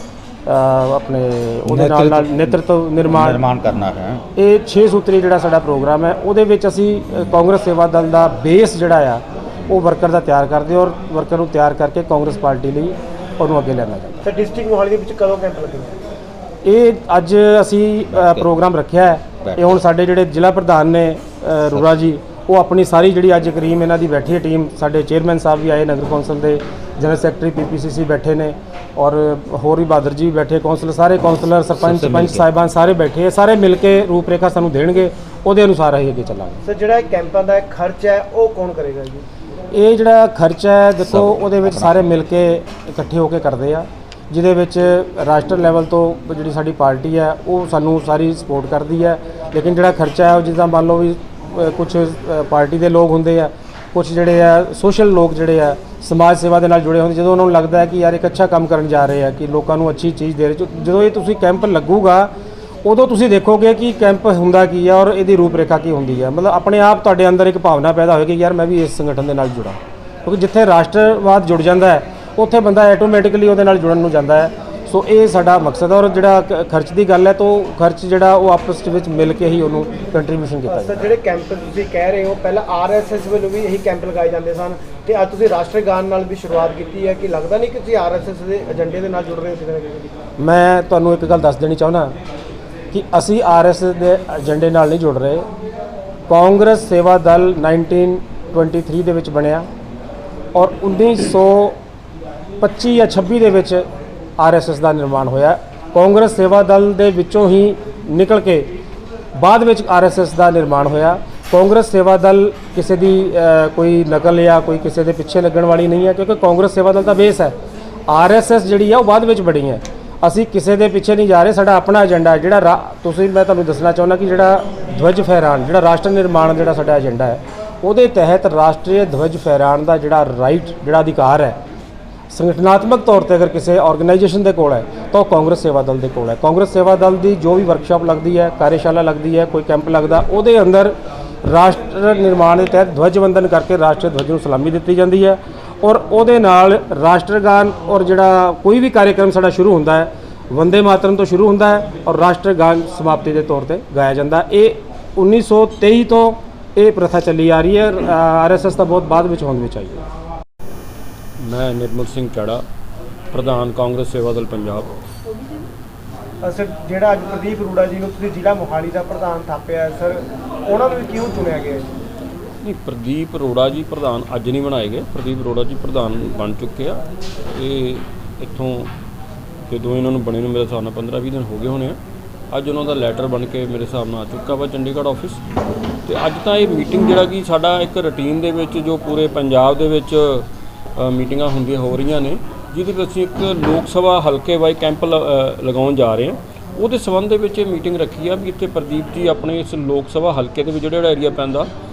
ਆਪਣੇ ਉਹਦੇ ਨਾਲ ਨੇਤਰਤਵ ਨਿਰਮਾਣ ਕਰਨਾ ਹੈ। ਇਹ 6 ਸੂਤਰੀ ਜਿਹੜਾ ਸਾਡਾ ਪ੍ਰੋਗਰਾਮ ਹੈ ਉਹਦੇ ਵਿੱਚ ਅਸੀਂ ਕਾਂਗਰਸ ਸੇਵਾ ਦਲ ਦਾ ਬੇਸ ਜਿਹੜਾ ਆ ਉਹ ਵਰਕਰ ਦਾ ਤਿਆਰ ਕਰਦੇ ਔਰ ਵਰਕਰ ਨੂੰ ਤਿਆਰ ਕਰਕੇ ਕਾਂਗਰਸ ਪਾਰਟੀ ਲਈ ਉਹਨੂੰ ਅੱਗੇ ਲਿਆਉਣਾ ਚਾਹੀਦਾ। ਸਰ ਡਿਸਟ੍ਰਿਕਟ ਮੋਹਾਲੀ ਦੇ ਵਿੱਚ ਕਦੋਂ ਕੈਂਪ ਲੱਗੇਗਾ? ਇਹ ਅੱਜ ਅਸੀਂ ਪ੍ਰੋਗਰਾਮ ਰੱਖਿਆ ਹੈ। ਇਹ ਹੁਣ ਸਾਡੇ ਜਿਹੜੇ ਜ਼ਿਲ੍ਹਾ ਪ੍ਰਧਾਨ ਨੇ ਰੂਰਾ ਜੀ, ਉਹ ਆਪਣੀ ਸਾਰੀ ਜਿਹੜੀ ਅੱਜ ਕਰੀਮ ਇਹਨਾਂ ਦੀ ਬੈਠੀ ਹੈ ਟੀਮ, ਸਾਡੇ ਚੇਅਰਮੈਨ ਸਾਹਿਬ ਵੀ ਆਏ, ਨਗਰ ਕੌਂਸਲ ਦੇ ਜਨਰਲ ਸੈਕਟਰੀ PPCC ਬੈਠੇ ਨੇ ਔਰ ਹੋਰ ਵੀ ਬਹਾਦਰ ਜੀ ਬੈਠੇ, ਸਾਰੇ ਕੌਂਸਲਰ ਸਰਪੰਚ ਸਾਹਿਬਾਨ ਸਾਰੇ ਬੈਠੇ ਹੈ। ਸਾਰੇ ਮਿਲ ਕੇ ਰੂਪਰੇਖਾ ਸਾਨੂੰ ਦੇਣਗੇ, ਉਹਦੇ ਅਨੁਸਾਰ ਅਸੀਂ ਅੱਗੇ ਚੱਲਾਂਗੇ। ਸਰ ਜਿਹੜਾ ਕੈਂਪਾਂ ਦਾ ਖਰਚ ਹੈ ਉਹ ਕੌਣ ਕਰੇਗਾ ਜੀ? ਇਹ ਜਿਹੜਾ ਖਰਚਾ ਹੈ ਦੇਖੋ ਉਹਦੇ ਵਿੱਚ ਸਾਰੇ ਮਿਲ ਕੇ ਇਕੱਠੇ ਹੋ ਕੇ ਕਰਦੇ ਆ, ਜਿਹਦੇ ਵਿੱਚ ਰਾਸ਼ਟਰ ਲੈਵਲ ਤੋਂ ਜਿਹੜੀ ਸਾਡੀ ਪਾਰਟੀ ਹੈ ਉਹ ਸਾਨੂੰ ਸਾਰੀ ਸਪੋਰਟ ਕਰਦੀ ਹੈ। ਲੇਕਿਨ ਜਿਹੜਾ ਖਰਚਾ ਹੈ ਉਹ ਜਿੱਦਾਂ ਮੰਨ ਲਓ ਵੀ ਕੁਝ ਪਾਰਟੀ ਦੇ ਲੋਕ ਹੁੰਦੇ ਆ, ਕੁਝ ਜਿਹੜੇ ਆ ਸੋਸ਼ਲ ਲੋਕ ਜਿਹੜੇ ਆ ਸਮਾਜ ਸੇਵਾ ਦੇ ਨਾਲ ਜੁੜੇ ਹੁੰਦੇ, ਜਦੋਂ ਉਹਨਾਂ ਨੂੰ ਲੱਗਦਾ ਹੈ ਕਿ ਯਾਰ ਇੱਕ ਅੱਛਾ ਕੰਮ ਕਰਨ ਜਾ ਰਹੇ ਆ, ਕਿ ਲੋਕਾਂ ਨੂੰ ਅੱਛੀ ਚੀਜ਼ ਦੇ ਰਹੇ, ਜਦੋਂ ਇਹ ਤੁਸੀਂ ਕੈਂਪ ਲੱਗੂਗਾ ਉਦੋਂ ਤੁਸੀਂ ਦੇਖੋਗੇ ਕਿ ਕੈਂਪ ਹੁੰਦਾ ਕੀ ਆ ਔਰ ਇਹਦੀ ਰੂਪਰੇਖਾ ਕੀ ਹੁੰਦੀ ਹੈ। ਮਤਲਬ ਆਪਣੇ ਆਪ ਤੁਹਾਡੇ ਅੰਦਰ ਇੱਕ ਭਾਵਨਾ ਪੈਦਾ ਹੋਏਗੀ ਯਾਰ ਮੈਂ ਵੀ ਇਸ ਸੰਗਠਨ ਦੇ ਨਾਲ ਜੁੜਾਂ, ਕਿਉਂਕਿ ਜਿੱਥੇ ਰਾਸ਼ਟਰਵਾਦ ਜੁੜ ਜਾਂਦਾ ਹੈ ਉੱਥੇ ਬੰਦਾ ਆਟੋਮੈਟਿਕਲੀ ਉਹਦੇ ਨਾਲ ਜੁੜਨ ਨੂੰ ਜਾਂਦਾ ਹੈ। ਸੋ ਇਹ ਸਾਡਾ ਮਕਸਦ ਹੈ। ਔਰ ਜਿਹੜਾ ਖਰਚ ਦੀ ਗੱਲ ਹੈ ਤਾਂ ਖਰਚ ਜਿਹੜਾ ਉਹ ਆਪਸ ਵਿੱਚ ਮਿਲ ਕੇ ਹੀ ਉਹਨੂੰ ਕੰਟਰੀਬਿਊਸ਼ਨ ਕੀਤਾ ਸਰ ਜਿਹੜੇ ਕੈਂਪ ਤੁਸੀਂ ਕਹਿ ਰਹੇ ਹੋ ਪਹਿਲਾਂ ਆਰਐਸਐਸ ਵੱਲੋਂ ਵੀ ਇਹੀ ਕੈਂਪ ਲਗਾਏ ਜਾਂਦੇ ਸਨ ਤੇ ਅੱਜ ਤੁਸੀਂ ਰਾਸ਼ਟਰਗਾਨ ਨਾਲ ਵੀ ਸ਼ੁਰੂਆਤ ਕੀਤੀ ਹੈ, ਕਿ ਲੱਗਦਾ ਨਹੀਂ ਕਿ ਤੁਸੀਂ ਆਰਐਸਐਸ ਦੇ ਏਜੰਡੇ ਦੇ ਨਾਲ ਜੁੜ ਰਹੇ ਹੋ ਕਿਤੇ ਨਾ ਕਿਤੇ? ਮੈਂ ਤੁਹਾਨੂੰ ਇੱਕ ਗੱਲ ਦੱਸ ਦੇਣੀ ਚਾਹੁੰਦਾ ਕਿ ਅਸੀਂ ਆਰਐਸਐਸ ਦੇ ਏਜੰਡੇ ਨਾਲ ਨਹੀਂ ਜੁੜ ਰਹੇ। ਕਾਂਗਰਸ ਸੇਵਾ ਦਲ 1923 ਦੇ ਵਿੱਚ ਬਣਿਆ ਔਰ 1925 ਜਾਂ 26 ਦੇ ਵਿੱਚ ਆਰਐਸਐਸ ਦਾ ਨਿਰਮਾਣ ਹੋਇਆ। ਕਾਂਗਰਸ ਸੇਵਾ ਦਲ ਦੇ ਵਿੱਚੋਂ ਹੀ ਨਿਕਲ ਕੇ ਬਾਅਦ ਵਿੱਚ ਆਰਐਸਐਸ ਦਾ ਨਿਰਮਾਣ ਹੋਇਆ। ਕਾਂਗਰਸ ਸੇਵਾ ਦਲ ਕਿਸੇ ਦੀ ਕੋਈ ਨਕਲ ਜਾਂ ਕੋਈ ਕਿਸੇ ਦੇ ਪਿੱਛੇ ਲੱਗਣ ਵਾਲੀ ਨਹੀਂ ਹੈ, ਕਿਉਂਕਿ ਕਾਂਗਰਸ ਸੇਵਾ ਦਲ ਦਾ ਬੇਸ ਹੈ। ਆਰਐਸਐਸ ਜਿਹੜੀ ਹੈ ਉਹ ਬਾਅਦ ਵਿੱਚ ਬਣੀ ਹੈ। ਅਸੀਂ ਕਿਸੇ ਦੇ ਪਿੱਛੇ ਨਹੀਂ ਜਾ ਰਹੇ, ਸਾਡਾ ਆਪਣਾ ਏਜੰਡਾ ਹੈ ਜਿਹੜਾ ਮੈਂ ਤੁਹਾਨੂੰ ਦੱਸਣਾ ਚਾਹੁੰਦਾ ਕਿ ਜਿਹੜਾ ਧਵਜ ਫਹਿਰਾਨ, ਜਿਹੜਾ ਰਾਸ਼ਟਰ ਨਿਰਮਾਣ ਜਿਹੜਾ ਸਾਡਾ ਏਜੰਡਾ ਹੈ, ਉਹਦੇ ਤਹਿਤ ਰਾਸ਼ਟਰੀ ਧਵਜ ਫਹਿਰਾਨ ਦਾ ਜਿਹੜਾ ਰਾਈਟ, ਜਿਹੜਾ ਅਧਿਕਾਰ ਹੈ ਸੰਗਠਨਾਤਮਕ ਤੌਰ ਤੇ ਅਗਰ ਕਿਸੇ ਆਰਗੇਨਾਈਜੇਸ਼ਨ ਦੇ ਕੋਲ ਹੈ ਤਾਂ ਉਹ ਕਾਂਗਰਸ ਸੇਵਾ ਦਲ ਦੇ ਕੋਲ ਹੈ। ਕਾਂਗਰਸ ਸੇਵਾ ਦਲ ਦੀ ਜੋ ਵੀ ਵਰਕਸ਼ਾਪ ਲੱਗਦੀ ਹੈ, ਕਾਰਜਸ਼ਾਲਾ ਲੱਗਦੀ ਹੈ, ਕੋਈ ਕੈਂਪ ਲੱਗਦਾ, ਉਹਦੇ ਅੰਦਰ ਰਾਸ਼ਟਰ ਨਿਰਮਾਣ ਦੇ ਤਹਿਤ ਧਵਜ ਬੰਦਨ ਕਰਕੇ ਰਾਸ਼ਟਰੀ ਧਵਜ ਨੂੰ ਸਲਾਮੀ ਦਿੱਤੀ ਜਾਂਦੀ ਹੈ ਔਰ ਉਹਦੇ ਨਾਲ ਰਾਸ਼ਟਰਗਾਨ ਔਰ ਜਿਹੜਾ ਕੋਈ ਵੀ ਕਾਰਜਕ੍ਰਮ ਸਾਡਾ ਸ਼ੁਰੂ ਹੁੰਦਾ ਹੈ ਵੰਦੇ ਮਾਤਰਮ ਤੋਂ ਸ਼ੁਰੂ ਹੁੰਦਾ ਹੈ ਔਰ ਰਾਸ਼ਟਰਗਾਨ ਸਮਾਪਤੀ ਦੇ ਤੌਰ ਤੇ ਗਾਇਆ ਜਾਂਦਾ। ਇਹ 1923 ਤੋਂ ਇਹ ਪ੍ਰਥਾ ਚੱਲੀ ਆ ਰਹੀ ਹੈ। ਆਰਐਸਐਸ ਦਾ ਬਹੁਤ ਬਾਅਦ ਵਿੱਚ ਹੋਂਦ ਵਿੱਚ ਆਈ ਹੈ। ਮੈਂ ਨਿਰਮਲ ਸਿੰਘ ਚਾੜਾ, ਪ੍ਰਧਾਨ ਕਾਂਗਰਸ ਸੇਵਾ ਦਲ ਪੰਜਾਬ। ਸਰ ਜਿਹੜਾ ਅੱਜ ਪ੍ਰਦੀਪ ਅਰੋੜਾ ਜੀ ਨੂੰ ਤੁਸੀਂ ਜ਼ਿਲ੍ਹਾ ਮੋਹਾਲੀ ਦਾ ਪ੍ਰਧਾਨ ਥਾਪਿਆ ਹੈ, ਸਰ ਉਹਨਾਂ ਨੂੰ ਕਿਉਂ ਚੁਣਿਆ ਗਿਆ? ਨਹੀਂ, ਪ੍ਰਦੀਪ ਅਰੋੜਾ ਜੀ ਪ੍ਰਧਾਨ ਅੱਜ ਨਹੀਂ ਬਣਾਏ ਗਏ। ਪ੍ਰਦੀਪ ਅਰੋੜਾ ਜੀ ਪ੍ਰਧਾਨ ਬਣ ਚੁੱਕੇ ਆ। ਇਹ ਇੱਥੋਂ ਜਦੋਂ ਇਹਨਾਂ ਨੂੰ ਬਣੇ ਨੂੰ ਮੇਰੇ ਹਿਸਾਬ ਨਾਲ 15-20 ਦਿਨ ਹੋ ਗਏ ਹੋਣੇ ਆ। ਅੱਜ ਉਹਨਾਂ ਦਾ ਲੈਟਰ ਬਣ ਕੇ ਮੇਰੇ ਹਿਸਾਬ ਨਾਲ ਆ ਚੁੱਕਾ ਵਾ ਚੰਡੀਗੜ੍ਹ ਆਫਿਸ। ਤੇ ਅੱਜ ਤਾਂ ਇਹ ਮੀਟਿੰਗ ਜਿਹੜਾ ਕਿ ਸਾਡਾ ਇੱਕ ਰੂਟੀਨ ਦੇ ਵਿੱਚ ਜੋ ਪੂਰੇ ਪੰਜਾਬ ਦੇ ਵਿੱਚ ਮੀਟਿੰਗਾਂ ਹੁੰਦੀਆਂ ਹੋ ਰਹੀਆਂ ਨੇ, ਜਿਹਦੇ ਵਿੱਚ ਅਸੀਂ ਇੱਕ ਲੋਕ ਸਭਾ ਹਲਕੇ ਵਾਈ ਕੈਂਪ ਲਗਾਉਣ ਜਾ ਰਹੇ ਹਾਂ। ਉਹਦੇ ਸੰਬੰਧ ਦੇ ਵਿੱਚ ਇਹ ਮੀਟਿੰਗ ਰੱਖੀ ਆ ਵੀ ਇੱਥੇ ਪ੍ਰਦੀਪ ਜੀ ਆਪਣੇ ਇਸ ਲੋਕ ਸਭਾ ਹਲਕੇ ਦੇ ਵਿੱਚ ਜਿਹੜਾ ਏਰੀਆ ਪੈਂਦਾ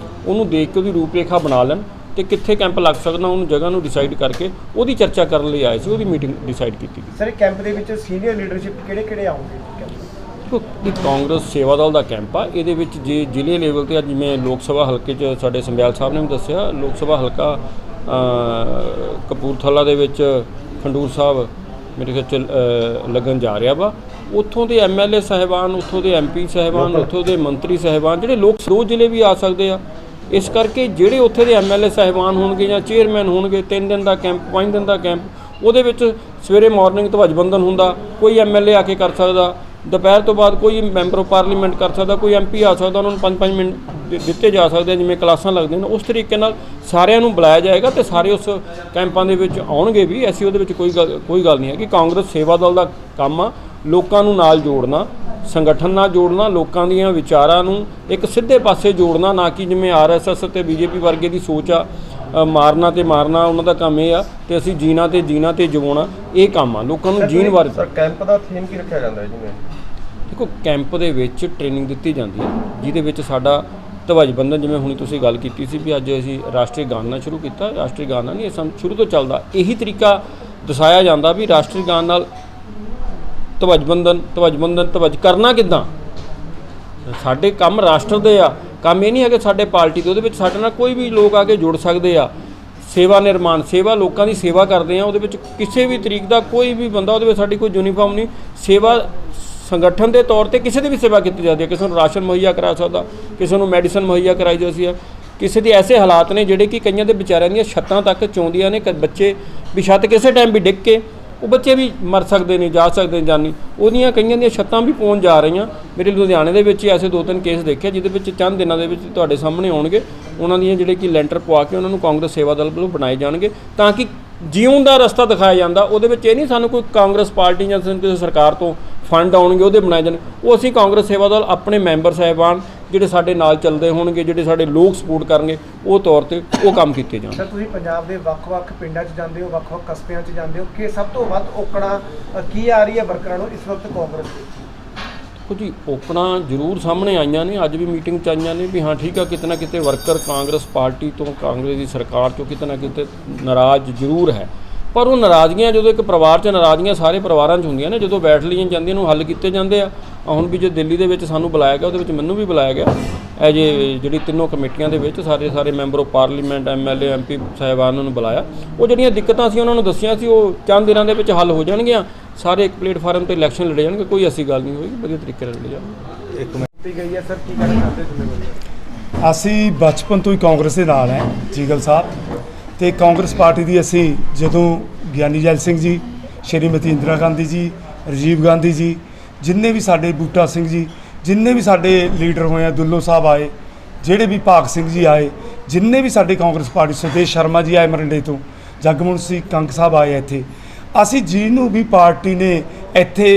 ਉਹਨੂੰ ਦੇਖ ਕੇ ਉਹਦੀ ਰੂਪਰੇਖਾ ਬਣਾ ਲੈਣ ਤੇ ਕਿੱਥੇ ਕੈਂਪ ਲੱਗ ਸਕਦਾ ਉਹਨੂੰ ਜਗ੍ਹਾ ਨੂੰ ਡਿਸਾਈਡ ਕਰਕੇ ਉਹਦੀ ਚਰਚਾ ਕਰਨ ਲਈ ਆਏ ਸੀ। ਉਹਦੀ ਮੀਟਿੰਗ ਡਿਸਾਈਡ ਕੀਤੀ ਗਈ। ਸਰ ਕੈਂਪ ਦੇ ਵਿੱਚ ਸੀਨੀਅਰ ਲੀਡਰਸ਼ਿਪ ਕਿਹੜੇ ਆਉਂਗੇ? ਇਹ ਕਾਂਗਰਸ ਸੇਵਾ ਦਲ ਦਾ ਕੈਂਪ ਆ। ਇਹਦੇ ਵਿੱਚ ਜੇ ਜ਼ਿਲ੍ਹੇ ਲੈਵਲ ਤੇ ਜਿਵੇਂ ਲੋਕ ਸਭਾ ਹਲਕੇ 'ਚ ਸਾਡੇ ਸੰਬਿਆਲ ਸਾਹਿਬ ਨੇ ਵੀ ਦੱਸਿਆ, ਲੋਕ ਸਭਾ ਹਲਕਾ ਕਪੂਰਥਲਾ ਦੇ ਵਿੱਚ ਖੰਡੂਰ ਸਾਹਿਬ ਮੇਰੇ ਖਿਆਲ 'ਚ ਲੱਗਣ ਜਾ ਰਿਹਾ ਵਾ। ਉੱਥੋਂ ਦੇ ਐਮਐਲਏ ਸਾਹਿਬਾਨ, ਉੱਥੋਂ ਦੇ ਐਮਪੀ ਸਾਹਿਬਾਨ, ਉੱਥੋਂ ਦੇ ਮੰਤਰੀ ਸਾਹਿਬਾਨ ਜਿਹੜੇ ਲੋਕ 2 ਜ਼ਿਲ੍ਹੇ ਵੀ ਆ ਸਕਦੇ ਆ। ਇਸ ਕਰਕੇ ਜਿਹੜੇ ਉੱਥੇ ਦੇ ਐਮਐਲਏ ਸਾਹਿਬਾਨ ਹੋਣਗੇ ਜਾਂ ਚੇਅਰਮੈਨ ਹੋਣਗੇ, 3 ਦਿਨ ਦਾ ਕੈਂਪ, 5 ਦਿਨ ਦਾ ਕੈਂਪ, ਉਹਦੇ ਵਿੱਚ ਸਵੇਰੇ ਮਾਰਨਿੰਗ ਧਵਜ ਬੰਦਨ ਹੁੰਦਾ, ਕੋਈ ਐਮਐਲਏ ਆ ਕੇ ਕਰ ਸਕਦਾ, ਦੁਪਹਿਰ ਤੋਂ ਬਾਅਦ ਕੋਈ ਮੈਂਬਰ ਆਫ ਪਾਰਲੀਮੈਂਟ ਕਰ ਸਕਦਾ, ਕੋਈ ਐਮਪੀ ਆ ਸਕਦਾ, ਉਹਨਾਂ ਨੂੰ 5-5 ਮਿੰਟ ਦਿੱਤੇ ਜਾ ਸਕਦੇ ਆ ਜਿਵੇਂ ਕਲਾਸਾਂ ਲੱਗਦੀਆਂ ਨੇ। ਉਸ ਤਰੀਕੇ ਨਾਲ ਸਾਰਿਆਂ ਨੂੰ ਬੁਲਾਇਆ ਜਾਏਗਾ ਤੇ ਸਾਰੇ ਉਸ ਕੈਂਪਾਂ ਦੇ ਵਿੱਚ ਆਉਣਗੇ ਵੀ। ਅਸੀਂ ਉਹਦੇ ਵਿੱਚ ਕੋਈ ਗੱਲ ਨਹੀਂ ਹੈ ਕਿ ਕਾਂਗਰਸ ਸੇਵਾ ਦਲ ਦਾ ਕੰਮ ਆ ਲੋਕਾਂ ਨੂੰ ਨਾਲ ਜੋੜਨਾ, ਸੰਗਠਨ ਨਾਲ ਜੋੜਨਾ, ਲੋਕਾਂ ਦੀਆਂ ਵਿਚਾਰਾਂ ਨੂੰ ਇੱਕ ਸਿੱਧੇ ਪਾਸੇ ਜੋੜਨਾ, ਨਾ ਕਿ ਜਿਵੇਂ ਆਰਐਸਐਸ ਤੇ ਬੀਜੇਪੀ ਵਰਗੇ ਦੀ ਸੋਚ ਆ ਮਾਰਨਾ ਤੇ ਮਾਰਨਾ। ਉਹਨਾਂ ਦਾ ਕੰਮ ਇਹ ਆ ਤੇ ਅਸੀਂ ਜੀਣਾ ਤੇ ਜਿਵਾਉਣਾ, ਇਹ ਕੰਮ ਆ ਲੋਕਾਂ ਨੂੰ ਜੀਣ ਬਾਰੇ। ਸਰ ਕੈਂਪ ਦਾ ਥੀਮ ਕੀ ਰੱਖਿਆ ਜਾਂਦਾ ਹੈ? ਜਿਵੇਂ ਦੇਖੋ ਕੈਂਪ ਦੇ ਵਿੱਚ ਟ੍ਰੇਨਿੰਗ ਦਿੱਤੀ ਜਾਂਦੀ ਹੈ ਜਿਹਦੇ ਵਿੱਚ ਸਾਡਾ ਧਵਜ ਬੰਦਨ, ਜਿਵੇਂ ਹੁਣ ਤੁਸੀਂ ਗੱਲ ਕੀਤੀ ਸੀ ਵੀ ਅੱਜ ਅਸੀਂ ਰਾਸ਼ਟਰੀ ਗਾਨ ਨਾਲ ਸ਼ੁਰੂ ਕੀਤਾ। ਰਾਸ਼ਟਰੀ ਗਾਨ ਨਹੀਂ, ਇਹ ਸ਼ੁਰੂ ਤੋਂ ਚੱਲਦਾ ਇਹੀ ਤਰੀਕਾ ਦਰਸਾਇਆ ਜਾਂਦਾ ਵੀ ਰਾਸ਼ਟਰੀ ਗਾਨ ਨਾਲ ਧਵਜ ਬੰਦਨ ਧਵਜ ਕਰਨਾ ਕਿੱਦਾਂ। ਸਾਡੇ ਕੰਮ ਰਾਸ਼ਟਰ ਦੇ ਆ, ਕੰਮ ਇਹ ਨਹੀਂ ਹੈ ਕਿ ਸਾਡੇ ਪਾਰਟੀ ਦੇ। ਉਹਦੇ ਵਿੱਚ ਸਾਡੇ ਨਾਲ ਕੋਈ ਵੀ ਲੋਕ ਆ ਕੇ ਜੁੜ ਸਕਦੇ ਆ। ਸੇਵਾ ਨਿਰਮਾਣ, ਸੇਵਾ, ਲੋਕਾਂ ਦੀ ਸੇਵਾ ਕਰਦੇ ਆ। ਉਹਦੇ ਵਿੱਚ ਕਿਸੇ ਵੀ ਤਰੀਕ ਦਾ ਕੋਈ ਵੀ ਬੰਦਾ, ਉਹਦੇ ਵਿੱਚ ਸਾਡੀ ਕੋਈ ਯੂਨੀਫਾਰਮ ਨਹੀਂ। ਸੇਵਾ ਸੰਗਠਨ ਦੇ ਤੌਰ ਤੇ ਕਿਸੇ ਦੀ ਵੀ ਸੇਵਾ ਕੀਤੀ ਜਾਂਦੀ ਹੈ। ਕਿਸੇ ਨੂੰ ਰਾਸ਼ਨ ਮੁਹੱਈਆ ਕਰਾ ਸਕਦਾ, ਕਿਸੇ ਨੂੰ ਮੈਡੀਸਨ ਮੁਹੱਈਆ ਕਰਾਈ ਜਾਂਦੀ ਹੈ। ਕਿਸੇ ਦੇ ਐਸੇ ਹਾਲਾਤ ਨੇ ਜਿਹੜੇ ਕਿ ਕਈਆਂ ਦੇ ਵਿਚਾਰਿਆਂ ਦੀਆਂ ਛੱਤਾਂ ਤੱਕ ਚੋਂਦੀਆਂ ਨੇ। ਬੱਚੇ ਵੀ ਛੱਤ ਕਿਸੇ ਟਾਈਮ ਵੀ ਡਿੱਗ ਕੇ ਉਹ ਬੱਚੇ ਵੀ ਮਰ ਸਕਦੇ ਨੇ, ਜਾ ਸਕਦੇ ਨੇ ਜਾਨੀ। ਉਹਦੀਆਂ ਕਈਆਂ ਦੀਆਂ ਛੱਤਾਂ ਵੀ ਪਹੁੰਚ ਜਾ ਰਹੀਆਂ। ਮੇਰੇ ਲੁਧਿਆਣੇ ਦੇ ਵਿੱਚ ਐਸੇ 2-3 ਕੇਸ ਦੇਖੇ ਜਿਹਦੇ ਵਿੱਚ ਚੰਦ ਦਿਨਾਂ ਦੇ ਵਿੱਚ ਤੁਹਾਡੇ ਸਾਹਮਣੇ ਆਉਣਗੇ। ਉਹਨਾਂ ਦੀਆਂ ਜਿਹੜੇ ਕਿ ਲੈਂਟਰ ਪਵਾ ਕੇ ਉਹਨਾਂ ਨੂੰ ਕਾਂਗਰਸ ਸੇਵਾ ਦਲ ਵੱਲੋਂ ਬਣਾਏ ਜਾਣਗੇ ਤਾਂ ਕਿ ਜਿਉਣ ਦਾ ਰਸਤਾ ਦਿਖਾਇਆ ਜਾਂਦਾ। ਉਹਦੇ ਵਿੱਚ ਇਹ ਨਹੀਂ ਸਾਨੂੰ ਕੋਈ ਕਾਂਗਰਸ ਪਾਰਟੀ ਜਾਂ ਕਿਸੇ ਸਰਕਾਰ ਤੋਂ ਫੰਡ ਆਉਣਗੇ ਉਹਦੇ ਬਣਾਏ ਜਾਣ। ਉਹ ਅਸੀਂ ਕਾਂਗਰਸ ਸੇਵਾ ਦਲ ਆਪਣੇ ਮੈਂਬਰ ਸਾਹਿਬਾਨ ਜਿਹੜੇ ਸਾਡੇ ਨਾਲ ਚੱਲਦੇ ਹੋਣਗੇ, ਜਿਹੜੇ ਸਾਡੇ ਲੋਕ ਸਪੋਰਟ ਕਰਨਗੇ, ਉਹ ਤੌਰ ਤੇ ਉਹ ਕੰਮ ਕੀਤੇ ਜਾਣ। ਸਰ ਤੁਸੀਂ ਪੰਜਾਬ ਦੇ ਵੱਖ-ਵੱਖ ਪਿੰਡਾਂ 'ਚ ਜਾਂਦੇ ਹੋ, ਵੱਖ-ਵੱਖ ਕਸਬਿਆਂ 'ਚ ਜਾਂਦੇ ਹੋ, ਕਿ ਸਭ ਤੋਂ ਵੱਧ ਔਕੜਾਂ ਕੀ ਆ ਰਹੀ ਹੈ ਵਰਕਰਾਂ ਨੂੰ ਇਸ ਵਕਤ ਕਾਂਗਰਸ ਦੀ? ਦੇਖੋ ਜੀ, ਔਕੜਾਂ ਜ਼ਰੂਰ ਸਾਹਮਣੇ ਆਈਆਂ ਨੇ, ਅੱਜ ਵੀ ਮੀਟਿੰਗ 'ਚ ਆਈਆਂ ਨੇ ਵੀ ਹਾਂ ਠੀਕ ਆ, ਕਿਤੇ ਨਾ ਕਿਤੇ ਵਰਕਰ ਕਾਂਗਰਸ ਪਾਰਟੀ ਤੋਂ, ਕਾਂਗਰਸ ਦੀ ਸਰਕਾਰ ਤੋਂ ਕਿਤੇ ਨਾ ਕਿਤੇ ਨਾਰਾਜ਼ ਜ਼ਰੂਰ ਹੈ। ਪਰ ਉਹ ਨਾਰਾਜ਼ਗੀਆਂ ਜਦੋਂ ਇੱਕ ਪਰਿਵਾਰ 'ਚ ਨਾਰਾਜ਼ਗੀਆਂ ਸਾਰੇ ਪਰਿਵਾਰਾਂ 'ਚ ਹੁੰਦੀਆਂ ਨੇ, ਜਦੋਂ ਬੈਠ ਲਈਆਂ ਜਾਂਦੀਆਂ ਨੂੰ ਹੱਲ ਕੀਤੇ ਜਾਂਦੇ ਆ। ਹੁਣ ਵੀ ਜੋ ਦਿੱਲੀ ਦੇ ਵਿੱਚ ਸਾਨੂੰ ਬੁਲਾਇਆ ਗਿਆ, ਉਹਦੇ ਵਿੱਚ ਮੈਨੂੰ ਵੀ ਬੁਲਾਇਆ ਗਿਆ ਜਿਹੜੀ ਤਿੰਨੋਂ ਕਮੇਟੀਆਂ ਦੇ ਵਿੱਚ ਸਾਰੇ member of parliament, MLA, MP ਸਾਹਿਬਾਨਾਂ ਨੂੰ ਬੁਲਾਇਆ। ਉਹ ਜਿਹੜੀਆਂ ਦਿੱਕਤਾਂ ਸੀ ਉਹਨਾਂ ਨੂੰ ਦੱਸੀਆਂ ਸੀ, ਉਹ ਚੰਦ ਦਿਨਾਂ ਦੇ ਵਿੱਚ ਹੱਲ ਹੋ ਜਾਣਗੀਆਂ। ਸਾਰੇ ਇੱਕ ਪਲੇਟਫਾਰਮ 'ਤੇ ਇਲੈਕਸ਼ਨ ਲੜੇ ਜਾਣਗੇ, ਕੋਈ ਐਸੀ ਗੱਲ ਨਹੀਂ ਹੋਏਗੀ, ਵਧੀਆ ਤਰੀਕੇ ਨਾਲ ਲੜੇ ਜਾਣਗੇ। ਇੱਕ ਮਿੰਟ ਗਈ ਹੈ ਸਰ, ਕੀ ਕਹਿਣਾ ਚਾਹੁੰਦੇ ਜ਼ਿੰਮੇਵਾਰੀ? ਅਸੀਂ ਬਚਪਨ ਤੋਂ ਹੀ ਕਾਂਗਰਸ ਦੇ ਨਾਲ ਹੈ ਜੀਗਲ ਸਾਹਿਬ, ਤੇ ਕਾਂਗਰਸ ਪਾਰਟੀ ਦੀ ਅਸੀਂ ਜਦੋਂ ਗਿਆਨੀ ਜੈਲ ਸਿੰਘ ਜੀ, ਸ਼੍ਰੀਮਤੀ ਇੰਦਰਾ ਗਾਂਧੀ ਜੀ, ਰਾਜੀਵ ਗਾਂਧੀ ਜੀ, ਜਿੰਨੇ ਵੀ ਸਾਡੇ ਬੂਟਾ ਸਿੰਘ ਜੀ, ਜਿੰਨੇ ਵੀ ਸਾਡੇ ਲੀਡਰ ਹੋਏ ਆ, ਦੁੱਲੋ ਸਾਹਿਬ ਆਏ, ਜਿਹੜੇ ਵੀ ਭਾਗ ਸਿੰਘ ਜੀ ਆਏ, ਜਿੰਨੇ ਵੀ ਸਾਡੇ ਕਾਂਗਰਸ ਪਾਰਟੀ, ਸੁਦੇਸ਼ ਸ਼ਰਮਾ ਜੀ ਆਏ ਮਰਿੰਡੇ ਤੋਂ, ਜਗਮੋਹਨ ਸਿੰਘ ਕੰਗ ਸਾਹਿਬ ਆਏ ਇੱਥੇ, ਅਸੀਂ ਜਿਹਨੂੰ ਵੀ ਪਾਰਟੀ ਨੇ ਇੱਥੇ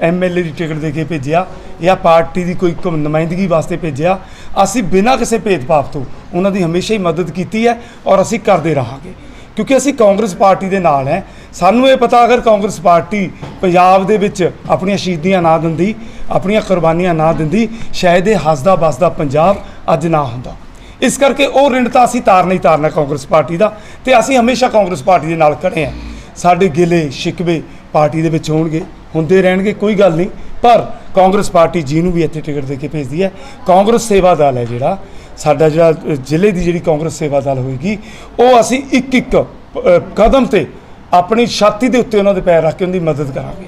MLA ਦੀ ਟਿਕਟ ਦੇ ਕੇ ਭੇਜਿਆ ਜਾਂ ਪਾਰਟੀ ਦੀ ਕੋਈ ਨੁਮਾਇੰਦਗੀ ਵਾਸਤੇ ਭੇਜਿਆ, ਅਸੀਂ ਬਿਨਾਂ ਕਿਸੇ ਭੇਦਭਾਵ ਤੋਂ ਉਹਨਾਂ ਦੀ ਹਮੇਸ਼ਾ ਹੀ ਮਦਦ ਕੀਤੀ ਹੈ ਔਰ ਅਸੀਂ ਕਰਦੇ ਰਹਾਂਗੇ, ਕਿਉਂਕਿ ਅਸੀਂ ਕਾਂਗਰਸ ਪਾਰਟੀ ਦੇ ਨਾਲ ਹੈ। ਸਾਨੂੰ ਇਹ ਪਤਾ, ਅਗਰ ਕਾਂਗਰਸ ਪਾਰਟੀ ਪੰਜਾਬ ਦੇ ਵਿੱਚ ਆਪਣੀਆਂ ਸ਼ਹੀਦੀਆਂ ਨਾ ਦਿੰਦੀ, ਆਪਣੀਆਂ ਕੁਰਬਾਨੀਆਂ ਨਾ ਦਿੰਦੀ, ਸ਼ਾਇਦ ਇਹ ਹੱਸਦਾ ਵੱਸਦਾ ਪੰਜਾਬ ਅੱਜ ਨਾ ਹੁੰਦਾ। ਇਸ ਕਰਕੇ ਉਹ ਰਿਣ ਤਾਂ ਅਸੀਂ ਤਾਰਨਾ ਹੀ ਤਾਰਨਾ ਕਾਂਗਰਸ ਪਾਰਟੀ ਦਾ, ਤੇ ਅਸੀਂ ਹਮੇਸ਼ਾ ਕਾਂਗਰਸ ਪਾਰਟੀ ਦੇ ਨਾਲ ਖੜੇ ਹਾਂ। ਸਾਡੇ ਗਿਲੇ ਸ਼ਿਕਵੇ ਪਾਰਟੀ ਦੇ ਵਿੱਚ ਹੋਣਗੇ, ਹੁੰਦੇ ਰਹਿਣਗੇ, ਕੋਈ ਗੱਲ ਨਹੀਂ, ਪਰ ਕਾਂਗਰਸ ਪਾਰਟੀ ਜਿਹਨੂੰ ਵੀ ਇੱਥੇ ਟਿਕਟ ਦੇ ਕੇ ਭੇਜਦੀ ਹੈ, ਕਾਂਗਰਸ ਸੇਵਾ ਦਲ ਹੈ ਜਿਹੜਾ ਸਾਡਾ, ਜਿਹੜਾ ਜ਼ਿਲ੍ਹੇ ਦੀ ਜਿਹੜੀ ਕਾਂਗਰਸ ਸੇਵਾ ਦਲ ਹੋਏਗੀ, ਉਹ ਅਸੀਂ ਇੱਕ ਇੱਕ ਕਦਮ ਤੇ ਆਪਣੀ ਛਾਤੀ ਦੇ ਉੱਤੇ ਉਹਨਾਂ ਦੇ ਪੈਰ ਰੱਖ ਕੇ ਉਹਨਾਂ ਦੀ ਮਦਦ ਕਰਾਂਗੇ।